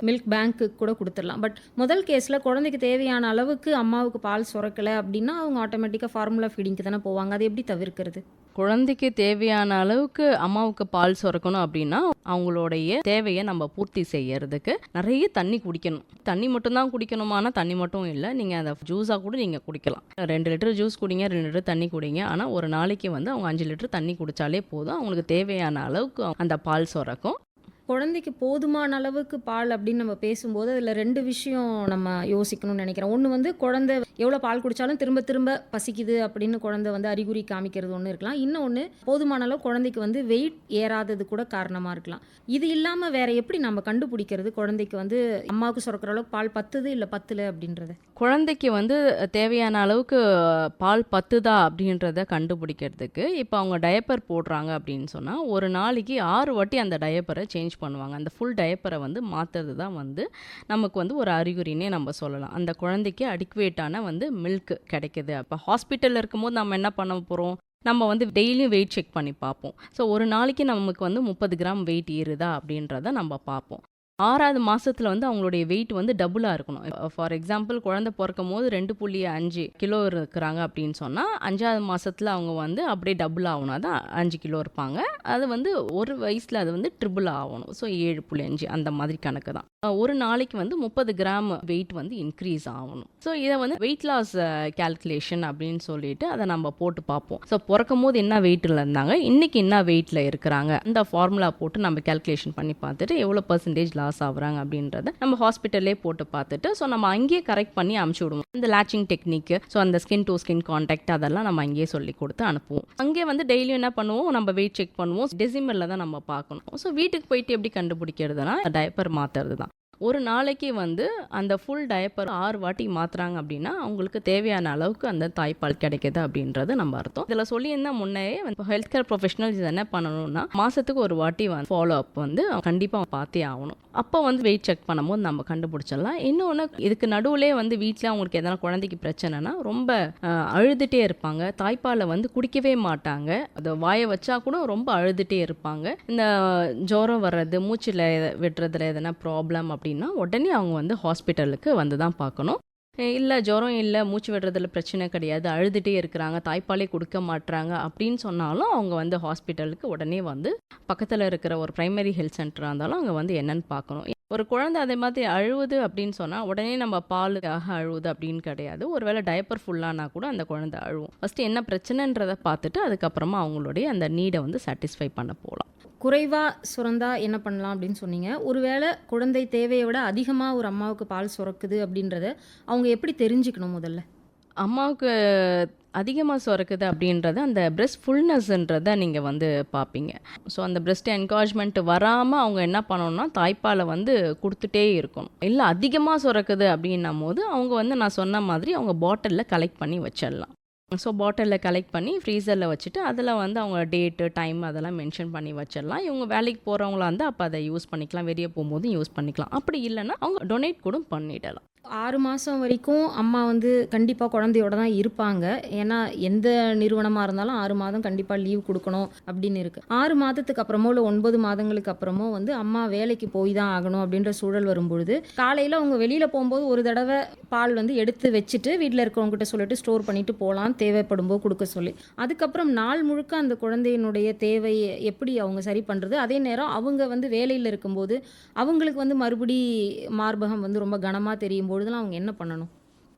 மில்க் பேங்க்கு கூட கொடுத்துடலாம். பட் முதல் கேஸில் குழந்தைக்கு தேவையான அளவுக்கு அம்மாவுக்கு பால் சுரக்கலை அப்படின்னா அவங்க ஆட்டோமேட்டிக்காக ஃபார்முலா ஃபீடிங்க்கு தானே போவாங்க. அதை எப்படி தவிர்க்கிறது? குழந்தைக்கு தேவையான அளவுக்கு அம்மாவுக்கு பால் சுரக்கணும் அப்படின்னா அவங்களுடைய தேவையை நம்ம பூர்த்தி செய்யறதுக்கு நிறைய தண்ணி குடிக்கணும். தண்ணி மட்டும்தான் குடிக்கணுமானா தண்ணி மட்டும் இல்லை, நீங்கள் அந்த ஜூஸாக கூட நீங்கள் குடிக்கலாம். 2 லிட்டர் ஜூஸ் குடிங்க, 2 லிட்டர் தண்ணி குடிங்க. ஆனால் ஒரு நாளைக்கு வந்து அவங்க 5 லிட்டர் தண்ணி குடித்தாலே போதும், அவங்களுக்கு தேவையான அளவுக்கு அந்த பால் சுரக்கும். குழந்தைக்கு போதுமான அளவுக்கு பால் அப்படின்னு நம்ம பேசும்போது அதில் 2 விஷயம் நம்ம யோசிக்கணும்னு நினைக்கிறேன். ஒன்று வந்து குழந்தை எவ்வளோ பால் குடித்தாலும் திரும்ப திரும்ப பசிக்குது அப்படின்னு குழந்தை வந்து அறிகுறி காமிக்கிறது ஒன்று இருக்கலாம். இன்னொன்று போதுமான அளவு குழந்தைக்கு வந்து வெயிட் ஏறாதது கூட காரணமாக இருக்கலாம். இது இல்லாமல் வேற எப்படி நம்ம கண்டுபிடிக்கிறது குழந்தைக்கு வந்து அம்மாவுக்கு சுரக்கிற அளவுக்கு பால் பத்துது இல்லை பத்தலை அப்படின்றது? குழந்தைக்கு வந்து தேவையான அளவுக்கு பால் பத்துதா அப்படின்றத கண்டுபிடிக்கிறதுக்கு இப்போ அவங்க டயப்பர் போடுறாங்க அப்படின்னு சொன்னால் ஒரு நாளைக்கு 6 வாட்டி அந்த டயப்பரை சேஞ்ச் பண்ணுவாங்க. அந்த ஃபுல் டயப்பரை வந்து மாற்றுறது தான் வந்து நமக்கு வந்து ஒரு அறிகுறினே நம்ம சொல்லலாம். அந்த குழந்தைக்கு அடிக்குவேட்டான வந்து மில்க் கிடைக்குது. அப்போ ஹாஸ்பிட்டலில் இருக்கும்போது நம்ம என்ன பண்ண போகிறோம், நம்ம வந்து டெய்லியும் வெயிட் செக் பண்ணி பார்ப்போம். ஸோ ஒரு நாளைக்கு நமக்கு வந்து 30 கிராம் வெயிட் ஏறுதா அப்படின்றத நம்ம பார்ப்போம். 6வது மாதத்தில் வந்து அவங்களுடைய வெயிட் வந்து டபுளாக இருக்கணும். ஃபார் எக்ஸாம்பிள் குழந்தை பிறக்கும் போது 2.5 கிலோ இருக்கிறாங்க அப்படின்னு சொன்னால் 5வது மாதத்தில் அவங்க வந்து அப்படியே டபுள் ஆகணும், தான் 5 கிலோ இருப்பாங்க. அது வந்து ஒரு வயசில் அது வந்து ட்ரிபிள் ஆகணும். ஸோ 7.5 அந்த மாதிரி கணக்கு தான். ஒரு நாளைக்கு வந்து 30 கிராம் வெயிட் வந்து இன்க்ரீஸ் ஆகணும். ஸோ இதை வந்து வெயிட் லாஸ் கேல்குலேஷன் அப்படின்னு சொல்லிட்டு அதை நம்ம போட்டு பார்ப்போம். ஸோ பிறக்கும் போது என்ன வெயிட்டில் இருந்தாங்க, இன்றைக்கி என்ன வெயிட்டில் இருக்கிறாங்க, அந்த ஃபார்முலா போட்டு நம்ம கேல்குலேஷன் பண்ணி பார்த்துட்டு எவ்வளோ % லாஸ் ஆகுறாங்க அப்படின்றத நம்ம ஹாஸ்பிட்டல்லே போட்டு பார்த்துட்டு ஸோ நம்ம அங்கேயே கரெக்ட் பண்ணி அனுப்பிச்சி விடுவோம். இந்த லேச்சிங் டெக்னிக், ஸோ அந்த ஸ்கின் டு ஸ்கின் கான்டாக்ட் அதெல்லாம் நம்ம அங்கேயே சொல்லி கொடுத்து அனுப்புவோம். அங்கே வந்து டெய்லியும் என்ன பண்ணுவோம், நம்ம வெயிட் செக் பண்ணுவோம். டெசிமலில் தான் நம்ம பார்க்கணும். ஸோ வீட்டுக்கு போயிட்டு எப்படி கண்டுபிடிக்கிறதுனா டயப்பர் மாற்றுறது தான். ஒரு நாளைக்கு வந்து அந்த ஃபுல் டயப்பர் 6 வாட்டி மாற்றுறாங்க அப்படின்னா அவங்களுக்கு தேவையான அளவுக்கு அந்த தாய்ப்பால் கிடைக்குது அப்படின்றது நம்ம அர்த்தம். இதில் சொல்லியிருந்தா முன்னே ஹெல்த் கேர் ப்ரொஃபஷனல்ஸ் என்ன பண்ணணும்னா மாதத்துக்கு ஒரு வாட்டி வந்து ஃபாலோ அப் வந்து கண்டிப்பாக பார்த்தே ஆகணும். அப்போ வந்து வெயிட் செக் பண்ணும்போது நம்ம கண்டுபிடிச்சிடலாம். இன்னொன்று, இதுக்கு நடுவுலே வந்து வீட்டில் அவங்களுக்கு எதனா குழந்தைக்கு பிரச்சனைனா ரொம்ப அழுதுகிட்டே இருப்பாங்க. தாய்ப்பாலை வந்து குடிக்கவே மாட்டாங்க. அதை வாயை வச்சா கூட ரொம்ப அழுதுகிட்டே இருப்பாங்க. இந்த ஜுரம் வர்றது, மூச்சில் விடுறதுல எதனா ப்ராப்ளம் அப்படின்னா உடனே அவங்க வந்து ஹாஸ்பிட்டலுக்கு வந்து தான் பார்க்கணும். இல்லை ஜுரம் இல்லை, மூச்சு விடுறதுல பிரச்சனை கிடையாது, அழுதுகிட்டே இருக்கிறாங்க, தாய்ப்பாலே கொடுக்க மாட்டுறாங்க அப்படின்னு சொன்னாலும் அவங்க வந்து ஹாஸ்பிட்டலுக்கு உடனே வந்து பக்கத்தில் இருக்கிற ஒரு ப்ரைமரி ஹெல்த் சென்டராக இருந்தாலும் அங்கே வந்து என்னன்னு பார்க்கணும். ஒரு குழந்தை அதே மாதிரி அழுவுது அப்படின்னு சொன்னால் உடனே நம்ம பாலுக்காக அழுவுது அப்படின்னு கிடையாது. ஒருவேளை டயப்பர் ஃபுல்லானா கூட அந்த குழந்தை அழுவும். ஃபஸ்ட்டு என்ன பிரச்சனைன்றதை பார்த்துட்டு அதுக்கப்புறமா அவங்களுடைய அந்த நீடை வந்து சாட்டிஸ்ஃபை பண்ண போகலாம். குறைவாக சுரந்தா என்ன பண்ணலாம் அப்படின்னு சொன்னீங்க. ஒருவேளை குழந்தை தேவையை விட அதிகமாக ஒரு அம்மாவுக்கு பால் சுரக்குது அப்படின்றத அவங்க எப்படி தெரிஞ்சுக்கணும்? முதல்ல அம்மாவுக்கு அதிகமாக சுரக்குது அப்படின்றது அந்த பிரெஸ்ட் ஃபுல்னஸ்ன்றதை நீங்கள் வந்து பார்ப்பீங்க. ஸோ அந்த பிரெஸ்ட் என்கரேஜ்மெண்ட் வராமல் அவங்க என்ன பண்ணணும்னா தாய்ப்பாலை வந்து கொடுத்துட்டே இருக்கணும். இல்லை அதிகமாக சுரக்குது அப்படின்னும் போது அவங்க வந்து நான் சொன்ன மாதிரி அவங்க பாட்டிலில் கலெக்ட் பண்ணி வச்சிடலாம். ஸோ பாட்டிலில் கலெக்ட் பண்ணி ஃப்ரீசரில் வச்சுட்டு அதில் வந்து அவங்க டேட்டு டைம் அதெல்லாம் மென்ஷன் பண்ணி வச்சிடலாம். இவங்க வேலைக்கு போகிறவங்களா இருந்தால் அப்போ அதை யூஸ் பண்ணிக்கலாம், வெளியே போகும்போதும் யூஸ் பண்ணிக்கலாம். அப்படி இல்லைன்னா அவங்க டொனேட் கூட பண்ணிடலாம். 6 மாதம் வரைக்கும் அம்மா வந்து கண்டிப்பாக குழந்தையோட தான் இருப்பாங்க. ஏன்னா எந்த நிறுவனமாக இருந்தாலும் 6 மாதம் கண்டிப்பாக லீவ் கொடுக்கணும் அப்படின்னு இருக்குது. 6 மாதத்துக்கு அப்புறமோ இல்லை 9 மாதங்களுக்கு அப்புறமோ வந்து அம்மா வேலைக்கு போய் தான் ஆகணும் அப்படின்ற சூழல் வரும்பொழுது காலையில் அவங்க வெளியில் போகும்போது ஒரு தடவை பால் வந்து எடுத்து வச்சுட்டு வீட்டில் இருக்கிறவங்ககிட்ட சொல்லிட்டு ஸ்டோர் பண்ணிட்டு போகலாம், தேவைப்படும் போது கொடுக்க சொல்லி. அதுக்கப்புறம் நாள் முழுக்க அந்த குழந்தையினுடைய தேவையை எப்படி அவங்க சரி பண்ணுறது? அதே நேரம் அவங்க வந்து வேலையில் இருக்கும்போது அவங்களுக்கு வந்து மறுபடி மார்பகம் வந்து ரொம்ப கனமாக தெரியும் பொழுதுலாம் அவங்க என்ன பண்ணணும்?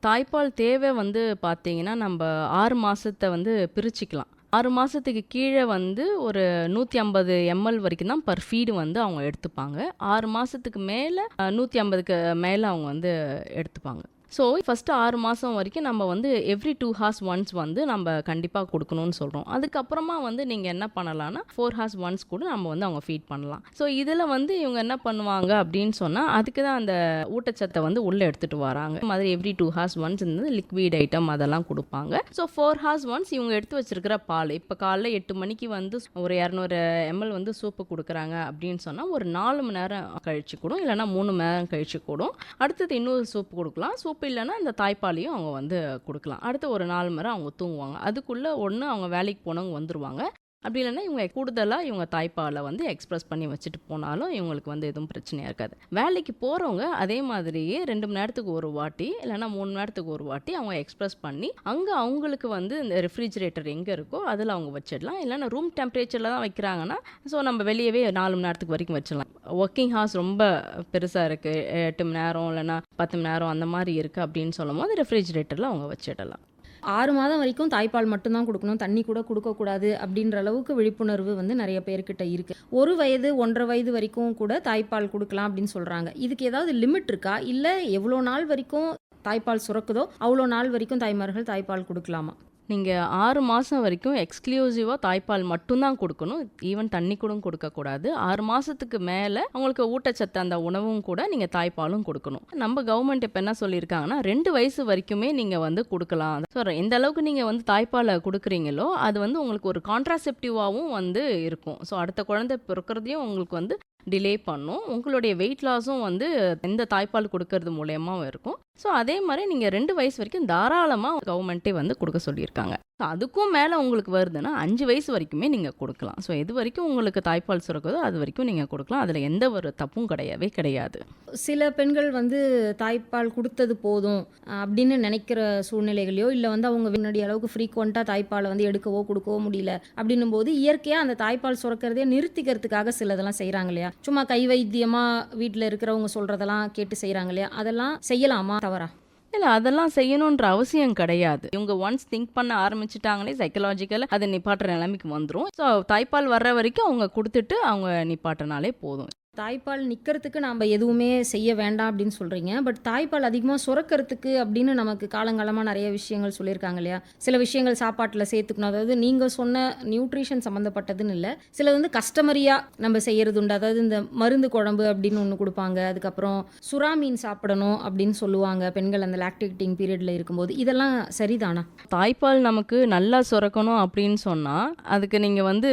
தாய்ப்பால் தேவை வந்து பார்த்தீங்கன்னா நம்ம 6 மாதத்தை வந்து பிரிச்சுக்கலாம். 6 மாதத்துக்கு கீழே வந்து ஒரு 150 ml வரைக்கும் தான் பர் ஃபீடு வந்து அவங்க எடுத்துப்பாங்க. 6 மாதத்துக்கு மேலே 150க்கு மேலே அவங்க வந்து எடுத்துப்பாங்க. ஸோ ஃபஸ்ட்டு 6 மாதம் வரைக்கும் நம்ம வந்து எவ்ரி 2 hours ஒன்ஸ் வந்து நம்ம கண்டிப்பாக கொடுக்கணும்னு சொல்கிறோம். அதுக்கப்புறமா வந்து நீங்கள் என்ன பண்ணலான்னா 4 hours ஒன்ஸ் கூட நம்ம வந்து அவங்க ஃபீட் பண்ணலாம். ஸோ இதில் வந்து இவங்க என்ன பண்ணுவாங்க அப்படின்னு சொன்னால் அதுக்கு தான் அந்த ஊட்டச்சத்தை வந்து உள்ளே எடுத்துகிட்டு வராங்க. இந்த மாதிரி எவ்ரி 2 hours ஒன்ஸ் இந்த லிக்விட் ஐட்டம் அதெல்லாம் கொடுப்பாங்க. ஸோ 4 hours ஒன்ஸ் இவங்க எடுத்து வச்சிருக்கிற பால், இப்போ காலைல 8 மணிக்கு வந்து ஒரு 200 ml வந்து சூப்பு கொடுக்குறாங்க அப்படின்னு சொன்னால் ஒரு 4 மணி நேரம் கழிச்சு கூடும், இல்லைனா 3 மணி நேரம் கழிச்சு கூடும். அடுத்தது இன்னொரு சூப்பு கொடுக்கலாம். சூப்பு இல்லைன்னா இந்த தாய்ப்பாலையும் அவங்க வந்து கொடுக்கலாம். அடுத்து ஒரு 4 மணி நேரம் அவங்க தூங்குவாங்க. அதுக்குள்ளே ஒன்று அவங்க வேலைக்கு போனவங்க வந்துடுவாங்க. அப்படி இல்லைன்னா இவங்க கூடுதலாக இவங்க தாய்ப்பாலை வந்து எக்ஸ்பிரஸ் பண்ணி வச்சுட்டு போனாலும் இவங்களுக்கு வந்து எதுவும் பிரச்சனையாக இருக்காது. வேலைக்கு போகிறவங்க அதே மாதிரியே 2 மணி நேரத்துக்கு ஒரு வாட்டி இல்லைனா 3 மணி நேரத்துக்கு ஒரு வாட்டி அவங்க எக்ஸ்பிரஸ் பண்ணி அங்கே அவங்களுக்கு வந்து இந்த ரெஃப்ரிஜிரேட்டர் எங்கே இருக்கோ அதில் அவங்க வச்சிடலாம். இல்லைனா ரூம் டெம்பரேச்சரில் தான் வைக்கிறாங்கன்னா ஸோ நம்ம வெளியவே 4 மணி நேரத்துக்கு வரைக்கும் வச்சிடலாம். ஒர்க்கிங் ஹார்ஸ் ரொம்ப பெருசாக இருக்குது, 8 மணி நேரம் இல்லைனா 10 மணி நேரம் அந்த மாதிரி இருக்குது அப்படின்னு சொல்லும் போது ரெஃப்ரிஜிரேட்டரில் அவங்க வச்சிடலாம். 6 மாதம் வரைக்கும் தாய்ப்பால் மட்டும்தான் கொடுக்கணும், தண்ணி கூட கொடுக்கக்கூடாது அப்படின்ற அளவுக்கு விழிப்புணர்வு வந்து நிறைய பேர்கிட்ட இருக்குது. 1 வயது 1.5 வயது வரைக்கும் கூட தாய்ப்பால் கொடுக்கலாம் அப்படின்னு சொல்கிறாங்க. இதுக்கு ஏதாவது லிமிட் இருக்கா? இல்லை எவ்வளோ நாள் வரைக்கும் தாய்ப்பால் சுரக்குதோ அவ்வளோ நாள் வரைக்கும் தாய்மார்கள் தாய்ப்பால் கொடுக்கலாமா? நீங்கள் 6 மாதம் வரைக்கும் எக்ஸ்க்ளூசிவாக தாய்ப்பால் மட்டும்தான் கொடுக்கணும். ஈவன் தண்ணி கூட கொடுக்கக்கூடாது. 6 மாதத்துக்கு மேலே அவங்களுக்கு ஊட்டச்சத்து அந்த உணவும் கூட நீங்கள் தாய்ப்பாலும் கொடுக்கணும். நம்ம கவர்மெண்ட் இப்போ என்ன சொல்லியிருக்காங்கன்னா 2 வயசு வரைக்குமே நீங்கள் வந்து கொடுக்கலாம். ஸோ எந்த அளவுக்கு நீங்கள் வந்து தாய்ப்பாலை கொடுக்குறீங்களோ அது வந்து உங்களுக்கு ஒரு கான்ட்ராசெப்டிவாகவும் வந்து இருக்கும். ஸோ அடுத்த குழந்தை பிறக்கிறதையும் உங்களுக்கு வந்து டிலே பண்ணும். உங்களுடைய வெயிட் லாஸும் வந்து இந்த தாய்ப்பால் கொடுக்கறது மூலயமாவும் இருக்கும். ஸோ அதே மாதிரி நீங்கள் 2 வயசு வரைக்கும் தாராளமாக கவர்மெண்ட்டே வந்து கொடுக்க சொல்லியிருக்காங்க. ஸோ அதுக்கும் மேலே உங்களுக்கு வருதுன்னா 5 வயசு வரைக்குமே நீங்கள் கொடுக்கலாம். ஸோ எது வரைக்கும் உங்களுக்கு தாய்ப்பால் சுரக்குதோ அது வரைக்கும் நீங்கள் கொடுக்கலாம். அதில் எந்த ஒரு தப்பும் கிடையாது. சில பெண்கள் வந்து தாய்ப்பால் கொடுத்தது போதும் அப்படின்னு நினைக்கிற சூழ்நிலைகளையோ இல்லை வந்து அவங்க முன்னாடி அளவுக்கு ஃப்ரீக்வெண்ட்டாக தாய்ப்பாலை வந்து எடுக்கவோ கொடுக்கவோ முடியல அப்படின்னும் போது இயற்கையாக அந்த தாய்ப்பால் சுரக்கிறதே நிறுத்திக்கிறதுக்காக சிலதெல்லாம் செய்கிறாங்க இல்லையா? சும்மா கை வைத்தியமாக வீட்டில் இருக்கிறவங்க சொல்கிறதெல்லாம் கேட்டு செய்கிறாங்க இல்லையா? அதெல்லாம் செய்யலாமா, தவறா? இல்லை, அதெல்லாம் செய்யணுன்ற அவசியம் கிடையாது. இவங்க ஒன்ஸ் திங்க் பண்ண ஆரம்பிச்சுட்டாங்களே சைக்கலாஜிக்கலாக அதை நிப்பாட்டுற நிலைமைக்கு வந்துடும். ஸோ தாய்ப்பால் வர்ற வரைக்கும் அவங்க கொடுத்துட்டு அவங்க நிப்பாட்டினாலே போதும். தாய்ப்பால் நிற்கிறதுக்கு நாம் எதுவுமே செய்ய வேண்டாம் அப்படின்னு சொல்கிறீங்க. பட் தாய்ப்பால் அதிகமாக சுரக்கிறதுக்கு அப்படின்னு நமக்கு காலங்காலமாக நிறைய விஷயங்கள் சொல்லியிருக்காங்க இல்லையா? சில விஷயங்கள் சாப்பாட்டில் சேர்த்துக்கணும். அதாவது நீங்கள் சொன்ன நியூட்ரிஷன் சம்மந்தப்பட்டதுன்னு இல்லை, சில வந்து கஸ்டமரியாக நம்ம செய்கிறது உண்டு. அதாவது இந்த மருந்து குழம்பு அப்படின்னு ஒன்று கொடுப்பாங்க. அதுக்கப்புறம் சுறா மீன் சாப்பிடணும் அப்படின்னு சொல்லுவாங்க பெண்கள் அந்த லாக்டேட்டிங் பீரியடில் இருக்கும்போது. இதெல்லாம் சரிதானா? தாய்ப்பால் நமக்கு நல்லா சுரக்கணும் அப்படின்னு சொன்னால் அதுக்கு நீங்கள் வந்து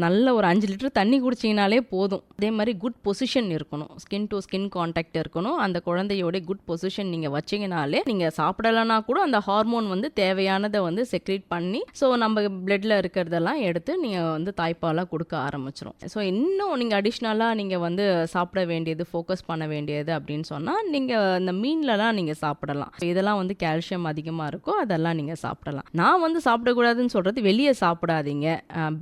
நல்ல ஒரு 5 லிட்டர் தண்ணி குடிச்சிங்கனாலே போதும். அதே மாதிரி குட் பொசிஷன் இருக்கணும், ஸ்கின் டு ஸ்கின் கான்டாக்ட் இருக்கணும். அந்த குழந்தையோட குட் பொசிஷன் நீங்கள் வச்சிங்கனாலே நீங்கள் சாப்பிடலைன்னா கூட அந்த ஹார்மோன் வந்து தேவையானதை வந்து செக்ரேட் பண்ணி ஸோ நம்ம பிளட்டில் இருக்கிறதெல்லாம் எடுத்து நீங்கள் வந்து தாய்ப்பாலாக கொடுக்க ஆரம்பிச்சிடும். ஸோ இன்னும் நீங்கள் அடிஷ்னலாக நீங்கள் வந்து சாப்பிட வேண்டியது, ஃபோக்கஸ் பண்ண வேண்டியது அப்படின்னு சொன்னால் நீங்கள் இந்த மீன்லலாம் நீங்கள் சாப்பிடலாம். இதெல்லாம் வந்து கால்சியம் அதிகமாக இருக்கும், அதெல்லாம் நீங்கள் சாப்பிடலாம். நான் வந்து சாப்பிடக்கூடாதுன்னு சொல்கிறது வெளியே சாப்பிடாதீங்க,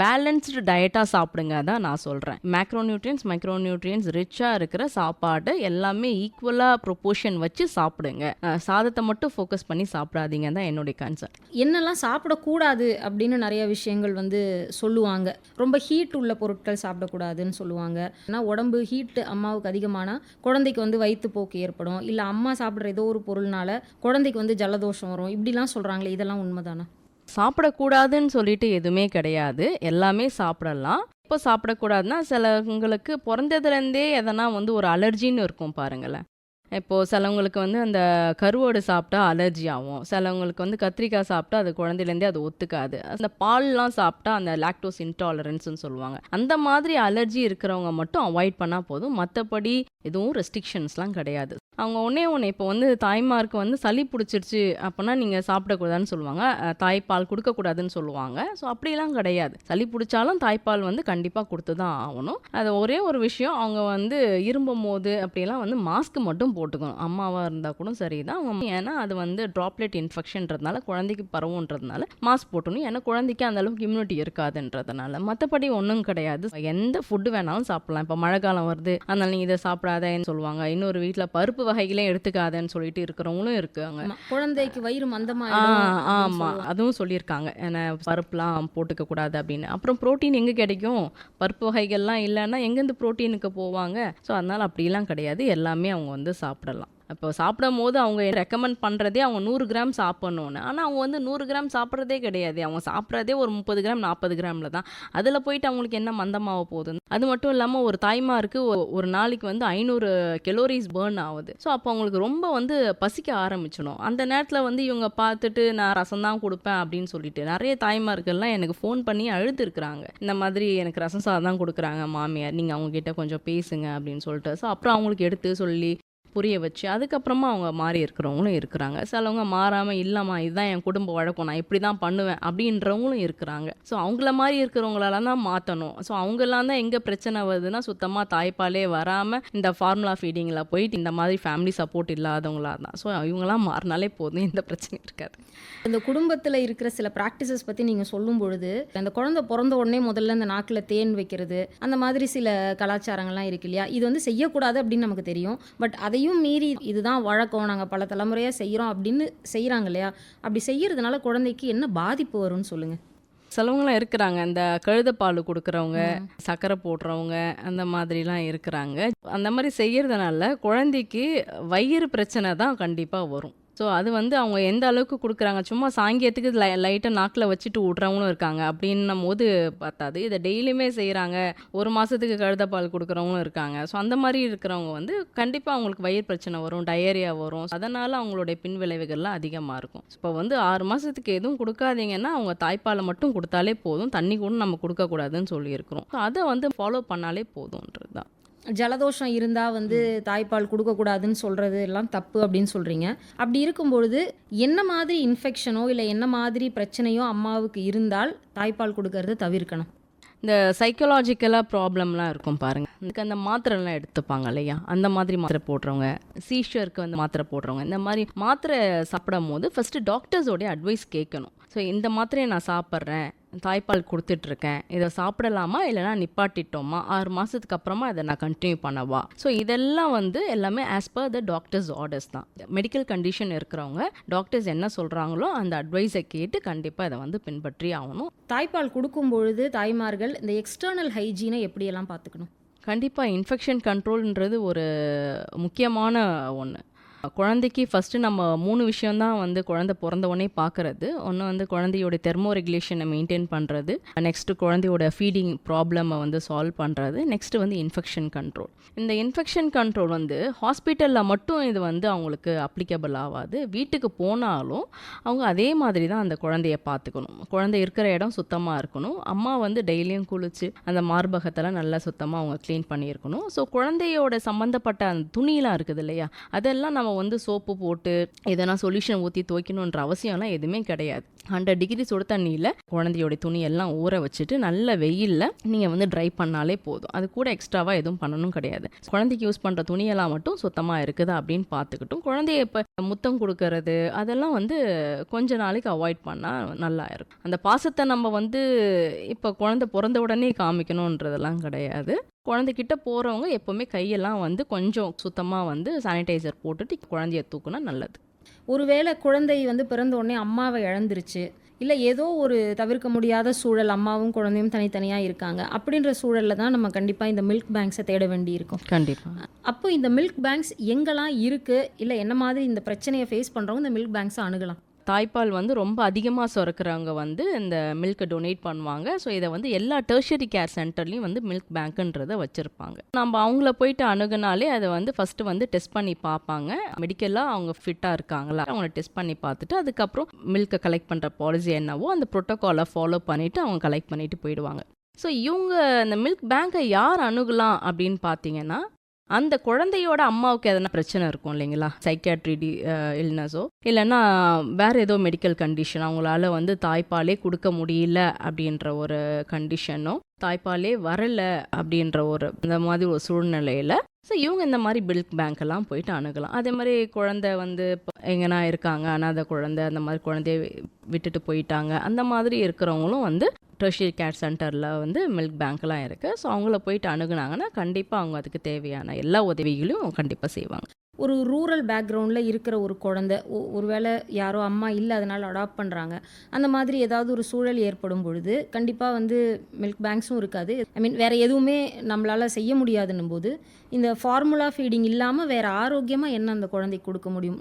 பேலன்ஸ்டு டயட்டாக சாப்பிடுங்க தான் நான் சொல்கிறேன். மேக்ரோநியூட்ரியன்ஸ் மைக்ரோநியூட்ரியன்ஸ் ரிச்சாக இருக்கிற சாப்பாடு எல்லாமே ஈக்குவலாக ப்ரொபோர்ஷன் வச்சு சாப்பிடுங்க. சாதத்தை மட்டும் ஃபோக்கஸ் பண்ணி சாப்பிடாதீங்க தான் என்னுடைய கன்சர்ன். என்னெல்லாம் சாப்பிடக்கூடாது அப்படின்னு நிறைய விஷயங்கள் வந்து சொல்லுவாங்க. ரொம்ப ஹீட் உள்ள பொருட்கள் சாப்பிடக்கூடாதுன்னு சொல்லுவாங்க. ஏன்னா உடம்பு ஹீட் அம்மாவுக்கு அதிகமானால் குழந்தைக்கு வந்து வயிற்றுப்போக்கு ஏற்படும், இல்லை அம்மா சாப்பிட்ற ஏதோ ஒரு பொருள்னால குழந்தைக்கு வந்து ஜலதோஷம் வரும், இப்படிலாம் சொல்கிறாங்களே, இதெல்லாம் உண்மைதானா? சாப்பிடக்கூடாதுன்னு சொல்லிட்டு எதுவுமே கிடையாது, எல்லாமே சாப்பிடலாம். இப்போ சாப்பிடக்கூடாதுன்னா சிலவங்களுக்கு பிறந்ததுலேருந்தே எதனா வந்து ஒரு அலர்ஜின்னு இருக்கும் பாருங்களேன். இப்போது சிலவங்களுக்கு வந்து அந்த கருவாடு சாப்பிட்டா அலர்ஜி ஆகும், சிலவங்களுக்கு வந்து கத்திரிக்காய் சாப்பிட்டா அது குழந்தையிலேருந்தே அது ஒத்துக்காது, அந்த பால்லாம் சாப்பிட்டா அந்த லாக்டோஸ் இன்டாலரன்ஸ்னு சொல்லுவாங்க. அந்த மாதிரி அலர்ஜி இருக்கிறவங்க மட்டும் அவாய்ட் பண்ணால் போதும். மற்றபடி எதுவும் ரெஸ்ட்ரிக்ஷன்ஸ்லாம் கிடையாது. அவங்க ஒன்றே இப்போ வந்து தாய்மாருக்கு வந்து சளி பிடிச்சிருச்சு அப்படின்னா நீங்கள் சாப்பிடக்கூடாதுன்னு சொல்லுவாங்க, தாய்ப்பால் கொடுக்கக்கூடாதுன்னு சொல்லுவாங்க. ஸோ அப்படிலாம் கிடையாது. சளி பிடிச்சாலும் தாய்ப்பால் வந்து கண்டிப்பாக கொடுத்து தான் ஆகணும். அது ஒரே ஒரு விஷயம், அவங்க வந்து இரும்பும் போது அப்படிலாம் வந்து மாஸ்க் மட்டும் போட்டுக்கணும். அம்மாவாக இருந்தால் கூட சரி தான். ஏன்னா அது வந்து ட்ராப்லெட் இன்ஃபெக்ஷன்றதுனால குழந்தைக்கு பரவுன்றதுனால மாஸ்க் போட்டணும். ஏன்னா குழந்தைக்கு அந்த அளவுக்கு இம்யூனிட்டி இருக்காதுன்றதுனால. மற்றபடி ஒன்றும் கிடையாது. எந்த ஃபுட்டு வேணாலும் சாப்பிடலாம். இப்போ மழை காலம் வருது அதனால நீங்கள் இதை சாப்பிடாதேன்னு சொல்லுவாங்க. இன்னொரு வீட்டில் பருப்பு வகைகளே எடுத்துக்காதன்னு சொல்லிட்டு இருக்கிறவங்களும் இருக்காங்க. குழந்தைக்கு வயிறு மந்தமா ஆமாம், அதுவும் சொல்லியிருக்காங்க, ஏன்னா பருப்புலாம் போட்டுக்க கூடாது அப்படின்னு. அப்புறம் புரோட்டீன் எங்கே கிடைக்கும்? பருப்பு வகைகள்லாம் இல்லைன்னா எங்கேருந்து புரோட்டீனுக்கு போவாங்க? ஸோ அதனால் அப்படிலாம் கிடையாது, எல்லாமே அவங்க வந்து சாப்பிடலாம். இப்போ சாப்பிடும் போது அவங்க ரெக்கமெண்ட் பண்ணுறதே அவங்க 100 கிராம் சாப்பிட்ணுன்னு. ஆனால் அவங்க வந்து 100 கிராம் சாப்பிட்றதே கிடையாது. அவங்க சாப்பிட்றதே ஒரு 30 கிராம் 40 கிராமில் தான். அதில் போயிட்டு அவங்களுக்கு என்ன மந்தமாக போகுதுன்னு. அது மட்டும் இல்லாமல் ஒரு தாய்மாருக்கு ஒரு நாளைக்கு வந்து 500 கெலோரிஸ் பேர்ன் ஆகுது. ஸோ அப்போ அவங்களுக்கு ரொம்ப வந்து பசிக்க ஆரம்பிச்சிடும். அந்த நேரத்தில் வந்து இவங்க பார்த்துட்டு நான் ரசம் தான் கொடுப்பேன் அப்படின்னு சொல்லிட்டு நிறைய தாய்மார்கள்லாம் எனக்கு ஃபோன் பண்ணி அழுதுருக்குறாங்க. இந்த மாதிரி எனக்கு ரசம் சாதம் தான் கொடுக்குறாங்க மாமியார், நீங்கள் அவங்ககிட்ட கொஞ்சம் பேசுங்க அப்படின்னு சொல்லிட்டு. ஸோ அப்புறம் அவங்களுக்கு எடுத்து சொல்லி புரிய வச்சு அதுக்கப்புறமா அவங்க மாறி இருக்கிறவங்களும் இருக்கிறாங்க. சிலவங்க மாறாமல் இல்லைம்மா இதுதான் என் குடும்ப வழக்கம், நான் இப்படி தான் பண்ணுவேன் அப்படின்றவங்களும் இருக்கிறாங்க. ஸோ அவங்கள மாதிரி இருக்கிறவங்களெல்லாம் தான் மாற்றணும். ஸோ அவங்கெல்லாம் தான் எங்கே பிரச்சனை வருதுன்னா சுத்தமாக தாய்ப்பாலே வராமல் இந்த ஃபார்முலா ஃபீடிங்கில் போயிட்டு இந்த மாதிரி ஃபேமிலி சப்போர்ட் இல்லாதவங்களா தான். ஸோ இவங்கெல்லாம் மாறினாலே போதும், எந்த பிரச்சனையும் இருக்காது. இந்த குடும்பத்தில் இருக்கிற சில ப்ராக்டிசஸ் பற்றி நீங்கள் சொல்லும் பொழுது, அந்த குழந்தை பிறந்த உடனே முதல்ல இந்த நாக்கில் தேன் வைக்கிறது, அந்த மாதிரி சில கலாச்சாரங்கள்லாம் இருக்கு இல்லையா? இது வந்து செய்யக்கூடாது அப்படின்னு நமக்கு தெரியும். பட் அதையும் மீறி இதுதான் வழக்கம், நாங்கள் பல தலைமுறையாக செய்கிறோம் அப்படின்னு செய்கிறாங்க இல்லையா? அப்படி செய்கிறதுனால குழந்தைக்கு என்ன பாதிப்பு வரும்னு சொல்லுங்கள். சிலவங்களாம் இருக்கிறாங்க, இந்த கழுதைப்பால் கொடுக்குறவங்க, சர்க்கரை போடுறவங்க, அந்த மாதிரிலாம் இருக்கிறாங்க. அந்த மாதிரி செய்கிறதுனால குழந்தைக்கு வயிறு பிரச்சனை தான் கண்டிப்பாக வரும். ஸோ அது வந்து அவங்க எந்த அளவுக்கு கொடுக்குறாங்க, சும்மா சாங்கியத்துக்கு லைட்டாக நாக்கில் வச்சுட்டு விட்றவங்களும் இருக்காங்க. அப்படின்னும் போது பார்த்தாது இதை டெய்லியுமே செய்கிறாங்க, ஒரு மாதத்துக்கு கழுதைப்பால் கொடுக்குறவங்களும் இருக்காங்க. ஸோ அந்த மாதிரி இருக்கிறவங்க வந்து கண்டிப்பாக அவங்களுக்கு வயிறு பிரச்சனை வரும், டயரியா வரும். அதனால் அவங்களுடைய பின் விளைவுகள்லாம் அதிகமாக இருக்கும். இப்போ வந்து 6 மாதத்துக்கு எதுவும் கொடுக்காதீங்கன்னா அவங்க தாய்ப்பாலை மட்டும் கொடுத்தாலே போதும், தண்ணி கூட நம்ம கொடுக்கக்கூடாதுன்னு சொல்லியிருக்கிறோம். ஸோ அதை வந்து ஃபாலோ பண்ணாலே போதும்ன்றது தான். ஜலதோஷம் இருந்தால் வந்து தாய்ப்பால் கொடுக்கக்கூடாதுன்னு சொல்கிறது எல்லாம் தப்பு அப்படின்னு சொல்கிறீங்க. அப்படி இருக்கும்பொழுது என்ன மாதிரி இன்ஃபெக்ஷனோ இல்லை என்ன மாதிரி பிரச்சனையோ அம்மாவுக்கு இருந்தால் தாய்ப்பால் கொடுக்கறது தவிர்க்கணும்? இந்த சைக்கலாஜிக்கலாக ப்ராப்ளம்லாம் இருக்கும் பாருங்கள், அதுக்கு அந்த மாத்திரைலாம் எடுத்துப்பாங்க இல்லையா? அந்த மாதிரி மாத்திரை போடுறவங்க, சீஷருக்கு வந்து மாத்திரை போடுறவங்க, இந்த மாதிரி மாத்திரை சாப்பிடும் போது ஃபஸ்ட்டு டாக்டர்ஸோடைய அட்வைஸ் கேட்கணும். ஸோ இந்த மாத்திரையை நான் சாப்பிட்றேன், தாய்ப்பால் கொடுத்துட்ருக்கேன், இதை சாப்பிடலாமா இல்லைனா நிப்பாட்டிட்டோமா, 6 மாதத்துக்கு அப்புறமா இதை நான் கண்டினியூ பண்ணவா? ஸோ இதெல்லாம் வந்து எல்லாமே as per the doctors orders தான். மெடிக்கல் கண்டிஷன் இருக்கிறவங்க டாக்டர்ஸ் என்ன சொல்கிறாங்களோ அந்த அட்வைஸை கேட்டு கண்டிப்பாக இதை வந்து பின்பற்றி ஆகணும். தாய்ப்பால் கொடுக்கும் பொழுது தாய்மார்கள் இந்த எக்ஸ்டர்னல் ஹைஜீனை எப்படியெல்லாம் பார்த்துக்கணும்? கண்டிப்பாக இன்ஃபெக்ஷன் கண்ட்ரோல்ன்றது ஒரு முக்கியமான ஒன்று. குழந்தைக்கு ஃபஸ்ட்டு நம்ம 3 விஷயம்தான் வந்து குழந்தை பிறந்த உடனே பார்க்குறது. ஒன்று வந்து குழந்தையோட தெர்மோ ரெகுலேஷனை மெயின்டைன் பண்ணுறது, நெக்ஸ்ட்டு குழந்தையோட ஃபீடிங் ப்ராப்ளமை வந்து சால்வ் பண்ணுறது, நெக்ஸ்ட்டு வந்து இன்ஃபெக்ஷன் கண்ட்ரோல். இந்த இன்ஃபெக்ஷன் கண்ட்ரோல் வந்து ஹாஸ்பிட்டலில் மட்டும் இது வந்து அவங்களுக்கு அப்ளிகபிள் ஆகாது. வீட்டுக்கு போனாலும் அவங்க அதே மாதிரி தான் அந்த குழந்தைய பார்த்துக்கணும். குழந்தை இருக்கிற இடம் சுத்தமாக இருக்கணும். அம்மா வந்து டெய்லியும் குளித்து அந்த மார்பகத்தெல்லாம் நல்லா சுத்தமாக அவங்க க்ளீன் பண்ணியிருக்கணும். ஸோ குழந்தையோட சம்மந்தப்பட்ட அந்த துணியெலாம் இருக்குது இல்லையா, அதெல்லாம் நம்ம வந்து சோப்பு போட்டு எதனா சொல்யூஷன் ஊற்றி துவைக்கணுன்ற அவசியம்லாம் எதுவுமே கிடையாது. 100 டிகிரி சுடு தண்ணியில் குழந்தையோட துணியெல்லாம் ஊற வச்சுட்டு நல்ல வெயிலில் நீங்கள் வந்து ட்ரை பண்ணாலே போதும். அது கூட எக்ஸ்ட்ராவாக எதுவும் பண்ணணும் கிடையாது. குழந்தைக்கு யூஸ் பண்ணுற துணியெல்லாம் மட்டும் சுத்தமாக இருக்குதா அப்படின்னு பார்த்துக்கிட்டும், குழந்தைய இப்போ முத்தம் கொடுக்கறது அதெல்லாம் வந்து கொஞ்ச நாளைக்கு அவாய்ட் பண்ணால் நல்லா இருக்கும். அந்த பாசத்தை நம்ம வந்து இப்போ குழந்தை பிறந்த உடனே காமிக்கணுன்றதெல்லாம் கிடையாது. குழந்தைகிட்ட போகிறவங்க எப்போவுமே கையெல்லாம் வந்து கொஞ்சம் சுத்தமாக வந்து சானிடைசர் போட்டுட்டு குழந்தைய தூக்குனா நல்லது. ஒருவேளை குழந்தை வந்து பிறந்த உடனே அம்மாவை இழந்துருச்சு, இல்லை ஏதோ ஒரு தவிர்க்க முடியாத சூழல், அம்மாவும் குழந்தையும் தனித்தனியாக இருக்காங்க, அப்படின்ற சூழலில் தான் நம்ம கண்டிப்பாக இந்த மில்க் பேங்க்ஸை தேட வேண்டி இருக்கும். கண்டிப்பாக. அப்போ இந்த மில்க் பேங்க்ஸ் எங்கெல்லாம் இருக்குது, இல்லை என்ன மாதிரி இந்த பிரச்சனையை ஃபேஸ் பண்ணுறவங்க இந்த மில்க் பேங்க்ஸை அணுகலாம்? தாய்ப்பால் வந்து ரொம்ப அதிகமாக சுரக்கிறவங்க வந்து இந்த மில்க்கை டொனேட் பண்ணுவாங்க. ஸோ இதை வந்து எல்லா டெர்ஷரி கேர் சென்டர்லேயும் வந்து மில்க் பேங்க்குன்றதை வச்சுருப்பாங்க. நம்ம அவங்கள போயிட்டு அணுகுனாலே அதை வந்து ஃபஸ்ட்டு வந்து டெஸ்ட் பண்ணி பார்ப்பாங்க. மெடிக்கலாக அவங்க ஃபிட்டாக இருக்காங்களா அவங்கள டெஸ்ட் பண்ணி பார்த்துட்டு அதுக்கப்புறம் மில்க்கை கலெக்ட் பண்ணுற பாலிசி என்னவோ அந்த ப்ரோட்டோகாலை ஃபாலோ பண்ணிவிட்டு அவங்க கலெக்ட் பண்ணிவிட்டு போயிடுவாங்க. ஸோ இவங்க இந்த மில்க் பேங்க்கை யார் அணுகலாம் அப்படின்னு பார்த்தீங்கன்னா, அந்த குழந்தையோட அம்மாவுக்கு எதனா பிரச்சனை இருக்கும் இல்லைங்களா, சைக்கியாட்ரி இல்னஸோ இல்லைன்னா வேறு ஏதோ மெடிக்கல் கண்டிஷன், அவங்களால வந்து தாய்ப்பாலே கொடுக்க முடியல அப்படின்ற ஒரு கண்டிஷனோ, தாய்ப்பாலே வரலை அப்படின்ற ஒரு இந்த மாதிரி ஒரு சூழ்நிலையில் ஸோ இவங்க இந்த மாதிரி மில்க் பேங்க்கெல்லாம் போயிட்டு அணுகலாம். அதே மாதிரி குழந்தை வந்து எங்கன்னா இருக்காங்க, அனாதை குழந்தை, அந்த மாதிரி குழந்தைய விட்டுட்டு போயிட்டாங்க, அந்த மாதிரி இருக்கிறவங்களும் வந்து டெர்ஷரி கேர் சென்டரில் வந்து மில்க் பேங்க்லாம் இருக்குது. ஸோ அவங்கள போயிட்டு அணுகுனாங்கன்னா கண்டிப்பாக அவங்க அதுக்கு தேவையான எல்லா உதவிகளையும் கண்டிப்பாக செய்வாங்க. ஒரு ரூரல் பேக்ரவுண்டில் இருக்கிற ஒரு குழந்தை, ஒருவேளை யாரோ அம்மா இல்லை அதனால் அடாப்ட் பண்ணுறாங்க, அந்த மாதிரி ஏதாவது ஒரு சூழல் ஏற்படும் பொழுது கண்டிப்பாக வந்து மில்க் பேங்க்ஸும் இருக்காது. ஐ மீன் வேறு எதுவுமே நம்மளால் செய்ய முடியாதுன்னும் போது இந்த ஃபார்முலா ஃபீடிங் இல்லாமல் வேறு ஆரோக்கியமாக என்ன அந்த குழந்தைக்கு கொடுக்க முடியும்?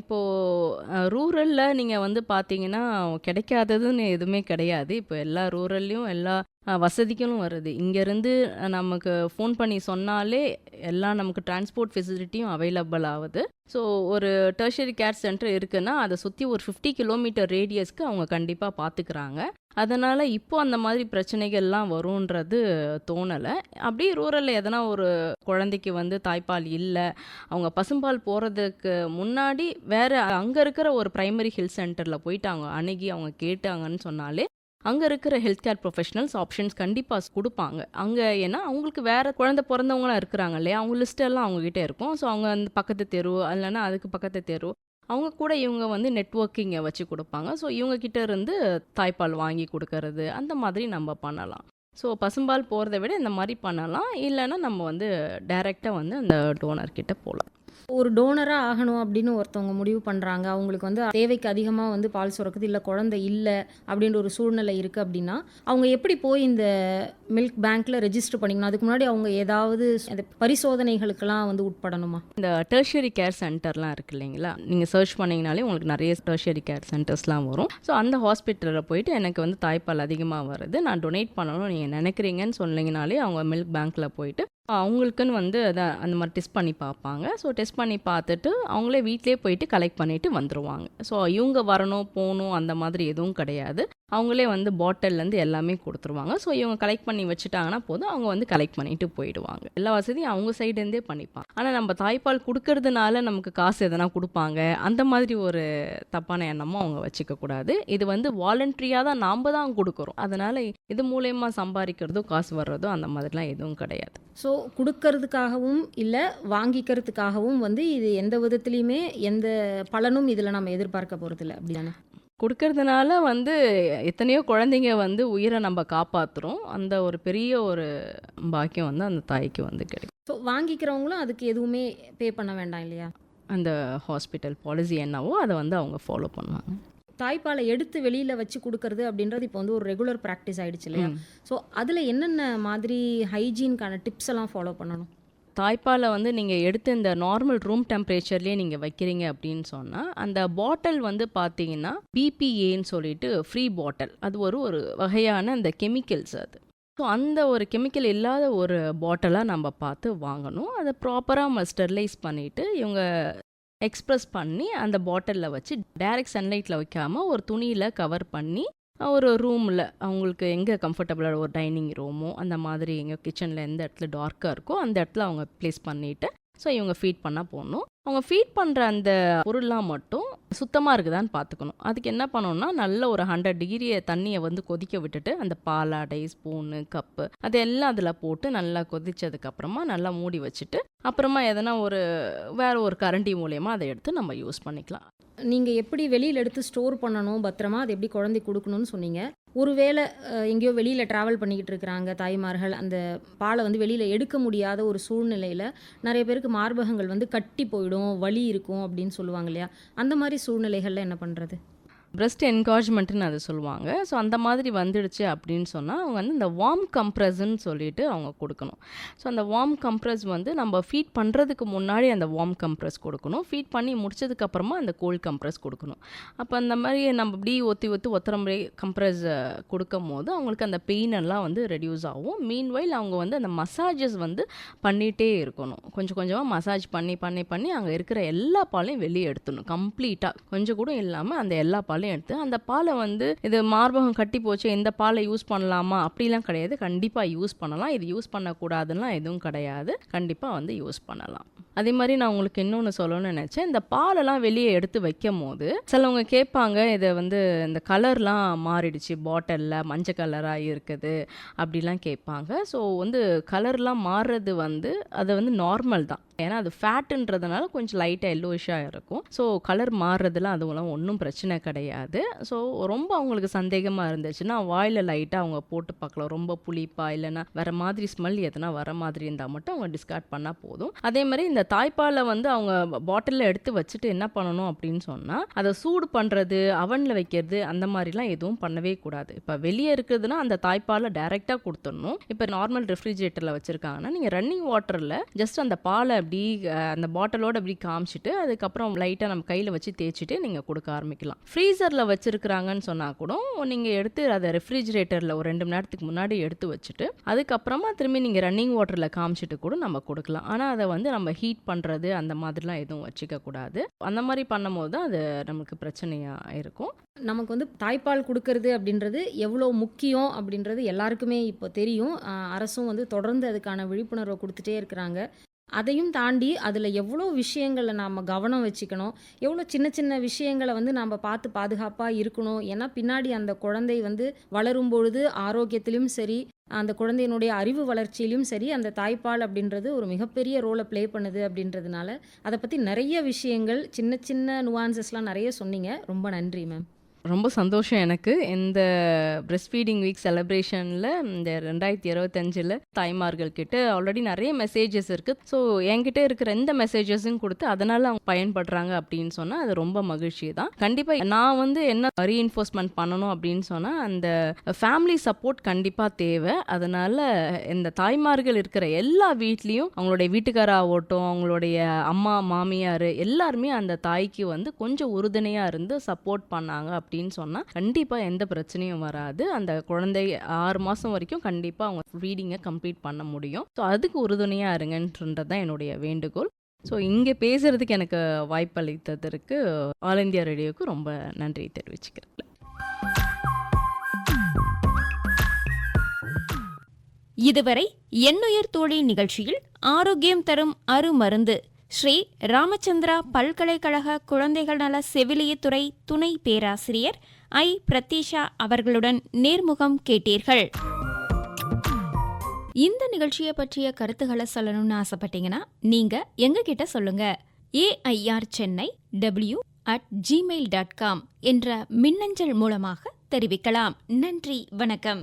இப்போது ரூரலில் நீங்கள் வந்து பார்த்தீங்கன்னா கிடைக்காததுன்னு எதுவுமே கிடையாது. இப்போ எல்லா ரூரல்லையும் எல்லா வசதிகளும் வருது. இங்கேருந்து நமக்கு ஃபோன் பண்ணி சொன்னாலே எல்லாம் நமக்கு டிரான்ஸ்போர்ட் ஃபெசிலிட்டியும் அவைலபிள் ஆகுது. ஸோ ஒரு டெர்ஷரி கேர் சென்டர் இருக்குன்னா அதை சுற்றி ஒரு 50 கிலோமீட்டர் ரேடியஸ்க்கு அவங்க கண்டிப்பாக பார்த்துக்கிறாங்க. அதனால் இப்போ அந்த மாதிரி பிரச்சனைகள்லாம் வரும்ன்றது தோணலை. அப்படியே ரூரலில் எதனா ஒரு குழந்தைக்கு வந்து தாய்ப்பால் இல்லை, அவங்க பசும்பால் போகிறதுக்கு முன்னாடி வேறு அங்கே இருக்கிற ஒரு பிரைமரி ஹெல்த் சென்டரில் போயிட்டு அவங்க அணுகி அவங்க கேட்டாங்கன்னு சொன்னாலே அங்கே இருக்கிற ஹெல்த் கேர் ப்ரொஃபஷனல்ஸ் ஆப்ஷன்ஸ் கண்டிப்பாக கொடுப்பாங்க. அங்கே ஏன்னா அவங்களுக்கு வேறு குழந்தை பிறந்தவங்களாம் இருக்கிறாங்க இல்லையா, அவங்க லிஸ்ட்டெல்லாம் அவங்ககிட்ட இருக்கும். ஸோ அவங்க அந்த பக்கத்து தெரு இல்லைன்னா அதுக்கு பக்கத்து தெரு அவங்க கூட இவங்க வந்து நெட்வொர்க்கிங்கை வச்சு கொடுப்பாங்க. ஸோ இவங்ககிட்ட இருந்து தாய்ப்பால் வாங்கி கொடுக்கறது அந்த மாதிரி நம்ம பண்ணலாம். ஸோ பசும்பால் போகிறத விட இந்த மாதிரி பண்ணலாம். இல்லைன்னா நம்ம வந்து டைரெக்டாக வந்து அந்த டோனர்கிட்ட போகலாம். ஒரு டோனராக ஆகணும் அப்படின்னு ஒருத்தவங்க முடிவு பண்ணுறாங்க, அவங்களுக்கு வந்து தேவைக்கு அதிகமாக வந்து பால் சுரக்குது, இல்லை குழந்தை இல்லை அப்படின்ற ஒரு சூழ்நிலை இருக்குது அப்படின்னா அவங்க எப்படி போய் இந்த மில்க் பேங்க்கில் ரெஜிஸ்டர் பண்ணிக்கணும்? அதுக்கு முன்னாடி அவங்க ஏதாவது அந்த பரிசோதனைகளுக்கெல்லாம் வந்து உட்படணுமா? இந்த டெர்ஷரி கேர் சென்டர்லாம் இருக்குது இல்லைங்களா, நீங்கள் சர்ச் பண்ணிங்கனாலே உங்களுக்கு நிறைய டெர்ஷரி கேர் சென்டர்ஸ்லாம் வரும். ஸோ அந்த ஹாஸ்பிட்டலில் போயிட்டு எனக்கு வந்து தாய்ப்பால் அதிகமாக வருது, நான் டொனேட் பண்ணணும் நீங்கள் நினைக்கிறீங்கன்னு சொன்னீங்கனாலே அவங்க மில்க் பேங்க்கில் போயிட்டு அவங்களுக்குன்னு வந்து அதை அந்த மாதிரி டெஸ்ட் பண்ணி பார்ப்பாங்க. ஸோ டெஸ்ட் பண்ணி பார்த்துட்டு அவங்களே வீட்டிலே போயிட்டு கலெக்ட் பண்ணிவிட்டு வந்துடுவாங்க. ஸோ இவங்க வரணும் போகணும் அந்த மாதிரி எதுவும் கிடையாது. அவங்களே வந்து பாட்டில்லேருந்து எல்லாமே கொடுத்துருவாங்க. ஸோ இவங்க கலெக்ட் பண்ணி வச்சுட்டாங்கன்னா போதும், அவங்க வந்து கலெக்ட் பண்ணிட்டு போயிடுவாங்க. எல்லா வசதியும் அவங்க சைடுலேருந்தே பண்ணிப்பாங்க. ஆனால் நம்ம தாய்ப்பால் கொடுக்கறதுனால நமக்கு காசு எதனா கொடுப்பாங்க அந்த மாதிரி ஒரு தப்பான எண்ணமும் அவங்க வச்சுக்கக்கூடாது. இது வந்து வாலண்ட்ரியாக தான் நாம் தான் கொடுக்குறோம். அதனால் இது மூலயமா சம்பாதிக்கிறதோ காசு வர்றதோ அந்த மாதிரிலாம் எதுவும் கிடையாது. ஸோ கொடுக்கறதுக்காகவும் இல்லை வாங்கிக்கிறதுக்காகவும் வந்து இது எந்த விதத்துலேயுமே எந்த பலனும் இதில் நம்ம எதிர்பார்க்க போகிறதில்ல, அப்படிதானே? கொடுக்கறதுனால வந்து எத்தனையோ குழந்தைங்க வந்து உயிரை நம்ம காப்பாற்றுறோம். அந்த ஒரு பெரிய ஒரு பாக்கியம் வந்து அந்த தாய்க்கு வந்து கிடைக்கும். ஸோ வாங்கிக்கிறவங்களும் அதுக்கு எதுவுமே பே பண்ண வேண்டாம் இல்லையா? அந்த ஹாஸ்பிட்டல் பாலிசி என்னவோ அதை வந்து அவங்க ஃபாலோ பண்ணுவாங்க. தாய்ப்பாலை எடுத்து வெளியில் வச்சு கொடுக்கறது அப்படின்றது இப்போ வந்து ஒரு ரெகுலர் ப்ராக்டிஸ் ஆயிடுச்சு இல்லையா? ஸோ அதில் என்னென்ன மாதிரி ஹைஜீனுக்கான டிப்ஸ் எல்லாம் ஃபாலோ பண்ணணும்? தாய்ப்பாலை வந்து நீங்கள் எடுத்து இந்த நார்மல் ரூம் டெம்பரேச்சர்லேயே நீங்கள் வைக்கிறீங்க அப்படின்னு சொன்னால் அந்த பாட்டில் வந்து பார்த்தீங்கன்னா பிபிஏன்னு சொல்லிட்டு ஃப்ரீ பாட்டில், அது ஒரு ஒரு வகையான அந்த கெமிக்கல்ஸ் அது. ஸோ அந்த ஒரு கெமிக்கல் இல்லாத ஒரு பாட்டிலாக நம்ம பார்த்து வாங்கணும். அதை ப்ராப்பராக நம்ம ஸ்டெர்லைஸ் பண்ணிவிட்டு இவங்க எக்ஸ்ப்ரெஸ் பண்ணி அந்த பாட்டிலில் வச்சு டைரக்ட் சன்லைட்டில் வைக்காமல் ஒரு துணியில் கவர் பண்ணி ஒரு ரூமில் அவங்களுக்கு எங்கே கம்ஃபர்டபுளாக ஒரு டைனிங் ரூமோ அந்த மாதிரி எங்கள் கிச்சனில் எந்த இடத்துல டார்க்காக இருக்கோ அந்த இடத்துல அவங்க ப்ளேஸ் பண்ணிவிட்டு ஸோ இவங்க ஃபீட் பண்ணால் போடணும். அவங்க ஃபீட் பண்ணுற அந்த பொருள்லாம் மட்டும் சுத்தமாக இருக்குதான்னு பார்த்துக்கணும். அதுக்கு என்ன பண்ணணும்னா நல்ல ஒரு 100 டிகிரி தண்ணியை வந்து கொதிக்க விட்டுட்டு அந்த பாலாடை, ஸ்பூனு, கப்பு அதெல்லாம் அதில் போட்டு நல்லா கொதிச்சதுக்கப்புறமா நல்லா மூடி வச்சுட்டு அப்புறமா எதனா ஒரு வேறு ஒரு கரண்டி மூலயமா அதை எடுத்து நம்ம யூஸ் பண்ணிக்கலாம். நீங்கள் எப்படி வெளியில் எடுத்து ஸ்டோர் பண்ணணும் பத்திரமா, அது எப்படி குழந்தை கொடுக்கணும்னு சொன்னீங்க. ஒருவேளை எங்கேயோ வெளியில் ட்ராவல் பண்ணிக்கிட்டு இருக்கிறாங்க தாய்மார்கள், அந்த பாலை வந்து வெளியில் எடுக்க முடியாத ஒரு சூழ்நிலையில் நிறைய பேருக்கு மார்பகங்கள் வந்து கட்டி போயிடும், வலி இருக்கும் அப்படின்னு சொல்லுவாங்க இல்லையா? அந்த மாதிரி சூழ்நிலைகளில் என்ன பண்ணுறது? பிரெஸ்ட் என்கார்ஜ்மெண்ட்டுன்னு அது சொல்லுவாங்க. ஸோ அந்த மாதிரி வந்துடுச்சு அப்படின்னு சொன்னால் அவங்க வந்து இந்த வார்ம் கம்ப்ரஸ்ன்னு சொல்லிட்டு அவங்க கொடுக்கணும். ஸோ அந்த வார்ம் கம்ப்ரஸ் வந்து நம்ம ஃபீட் பண்ணுறதுக்கு முன்னாடி அந்த வார்ம் கம்ப்ரஸ் கொடுக்கணும். ஃபீட் பண்ணி முடிச்சதுக்கப்புறமா அந்த கோல்ட் கம்ப்ரஸ் கொடுக்கணும். அப்போ அந்த மாதிரி நம்ம இப்படி ஒத்துற மாதிரி கம்ப்ரஸ் கொடுக்கும் போது அவங்களுக்கு அந்த பெயின் எல்லாம் வந்து ரெடியூஸ் ஆகும். மீன்வைல் அவங்க வந்து அந்த மசாஜஸ் வந்து பண்ணிகிட்டே இருக்கணும். கொஞ்சம் கொஞ்சமாக மசாஜ் பண்ணி பண்ணி பண்ணி அங்கே இருக்கிற எல்லா பாலையும் வெளியே எடுத்துடணும் கம்ப்ளீட்டாக. கொஞ்சம் கூட இல்லாமல் அந்த எல்லா பாலையும் எடுத்து அந்த பாலை வந்து இது மார்பகம் கட்டி போச்சு இந்த பாலை யூஸ் பண்ணலாமா அப்படிலாம் கிடையாது. கண்டிப்பாக யூஸ் பண்ணலாம். இது யூஸ் பண்ணக்கூடாதுன்னா எதுவும் கிடையாது. கண்டிப்பாக வந்து யூஸ் பண்ணலாம். அதே மாதிரி நான் உங்களுக்கு இன்னொன்று சொல்லணும்னு நினச்சேன். இந்த பாலெல்லாம் வெளியே எடுத்து வைக்கும் போது சிலவங்க கேட்பாங்க, இதை வந்து இந்த கலர்லாம் மாறிடுச்சு, பாட்டிலில் மஞ்சள் கலராக இருக்குது அப்படிலாம் கேட்பாங்க. ஸோ வந்து கலர்லாம் மாறுறது வந்து அது வந்து நார்மல் தான். ஏன்னா அது ஃபேட்டுன்றதுனால கொஞ்சம் லைட்டாக எல்லோயிஷாக இருக்கும். ஸோ கலர் மாறுறதுலாம் அதுவெல்லாம் ஒன்றும் பிரச்சனை கிடையாது. ஸோ ரொம்ப அவங்களுக்கு சந்தேகமாக இருந்துச்சுன்னா வாயில் லைட்டாக அவங்க போட்டு பார்க்கலாம். ரொம்ப புளிப்பா இல்லைன்னா வேறு மாதிரி ஸ்மெல் எதுனா வர மாதிரி இருந்தால் மட்டும் அவங்க டிஸ்கார்ட் பண்ணால் போதும். அதே மாதிரி இந்த தாய்ப்பாலை வந்து அவங்க பாட்டிலில் எடுத்து வச்சுட்டு என்ன பண்ணணும் அப்படின்னு சொன்னால் அதை சூடு பண்ணுறது, அவனில் வைக்கிறது அந்த மாதிரிலாம் எதுவும் பண்ணவே கூடாது. இப்போ வெளியே இருக்குதுன்னா அந்த தாய்ப்பாலை டைரெக்டாக கொடுத்துடணும். இப்போ நார்மல் ரெஃப்ரிஜரேட்டரில் வச்சுருக்காங்கன்னா நீங்கள் ரன்னிங் வாட்டரில் ஜஸ்ட் அந்த பாலை அப்படி அந்த பாட்டிலோட அப்படி காமிச்சிட்டு அதுக்கப்புறம் லைட்டாக நம்ம கையில் வச்சு தேய்ச்சிட்டு நீங்கள் கொடுக்க ஆரம்பிக்கலாம். ஃப்ரீசரில் வச்சுருக்குறாங்கன்னு சொன்னால் கூட நீங்கள் எடுத்து அதை ரெஃப்ரிஜரேட்டரில் ஒரு 2 மணி நேரத்துக்கு முன்னாடி எடுத்து வச்சுட்டு அதுக்கப்புறமா திரும்பி நீங்கள் ரன்னிங் வாட்டரில் காமிச்சிட்டு கூட நம்ம கொடுக்கலாம். ஆனால் அதை வந்து நம்ம ஹீட் பண்ணுறது அந்த மாதிரிலாம் எதுவும் வச்சுக்க கூடாது. அந்த மாதிரி பண்ணும்போது தான் அது நமக்கு பிரச்சனையாக இருக்கும். நமக்கு வந்து தாய்ப்பால் கொடுக்கறது அப்படின்றது எவ்வளோ முக்கியம் அப்படின்றது எல்லாருக்குமே இப்போ தெரியும். அரசும் வந்து தொடர்ந்து அதுக்கான விழிப்புணர்வை கொடுத்துட்டே இருக்கிறாங்க. அதையும் தாண்டி அதில் எவ்வளோ விஷயங்களை நாம் கவனம் வச்சுக்கணும், எவ்வளோ சின்ன சின்ன விஷயங்களை வந்து நாம் பார்த்து பாதுகாப்பாக இருக்கணும். ஏன்னா பின்னாடி அந்த குழந்தை வந்து வளரும் பொழுது ஆரோக்கியத்திலும் சரி, அந்த குழந்தையினுடைய அறிவு வளர்ச்சியிலும் சரி, அந்த தாய்ப்பால் அப்படின்றது ஒரு மிகப்பெரிய ரோலை ப்ளே பண்ணுது அப்படின்றதுனால அதை பற்றி நிறைய விஷயங்கள் சின்ன சின்ன நுவான்சஸ்லாம் நிறைய சொன்னீங்க. ரொம்ப நன்றி மேம். ரொம்ப சந்தோஷம் எனக்கு. இந்த பிரெஸ்ட் ஃபீடிங் வீக் செலிப்ரேஷனில் இந்த 2025 தாய்மார்கள் கிட்ட ஆல்ரெடி நிறைய மெசேஜஸ் இருக்குது. ஸோ என்கிட்ட இருக்கிற எந்த மெசேஜஸும் கொடுத்து அதனால் அவங்க பயன்படுறாங்க அப்படின்னு சொன்னால் அது ரொம்ப மகிழ்ச்சி தான். கண்டிப்பாக நான் வந்து என்ன ரீஎன்ஃபோர்ஸ்மெண்ட் பண்ணணும் அப்படின்னு சொன்னால் அந்த ஃபேமிலி சப்போர்ட் கண்டிப்பாக தேவை. அதனால் இந்த தாய்மார்கள் இருக்கிற எல்லா வீட்லேயும் அவங்களுடைய வீட்டுக்காராகட்டும், அவங்களுடைய அம்மா மாமியார் எல்லாருமே அந்த தாய்க்கு வந்து கொஞ்சம் உறுதுணையாக இருந்து சப்போர்ட் பண்ணாங்க அப்படின்னு சொன்னால் கண்டிப்பாக எந்த பிரச்சனையும் வராது. அந்த குழந்தை 6 மாதம் வரைக்கும் கண்டிப்பாக அவங்க ஃபீடிங்கை கம்ப்ளீட் பண்ண முடியும். ஸோ அதுக்கு உறுதுணையாக இருங்கன்றது தான் என்னுடைய வேண்டுகோள். ஸோ இங்கே பேசுகிறதுக்கு எனக்கு வாய்ப்பளித்ததற்கு ஆல் இந்தியா ரேடியோவுக்கு ரொம்ப நன்றி தெரிவிச்சுக்கிறேன். இதுவரை எண்ணுயிர் தோழி நிகழ்ச்சியில் ஆரோக்கியம் தரும் அருமருந்து ஸ்ரீ ராமச்சந்திரா பல்கலைக்கழக குழந்தைகள் நல செவிலியத்துறை துணை பேராசிரியர் ஐ. பிரதீஷா அவர்களுடன் நேர்முகம் கேட்டீர்கள். இந்த நிகழ்ச்சியை பற்றிய கருத்துக்களை சொல்லணும்னு ஆசைப்பட்டீங்கன்னா நீங்க எங்ககிட்ட சொல்லுங்க. AIRChennai@gmail.com என்ற மின்னஞ்சல் மூலமாக தெரிவிக்கலாம். நன்றி, வணக்கம்.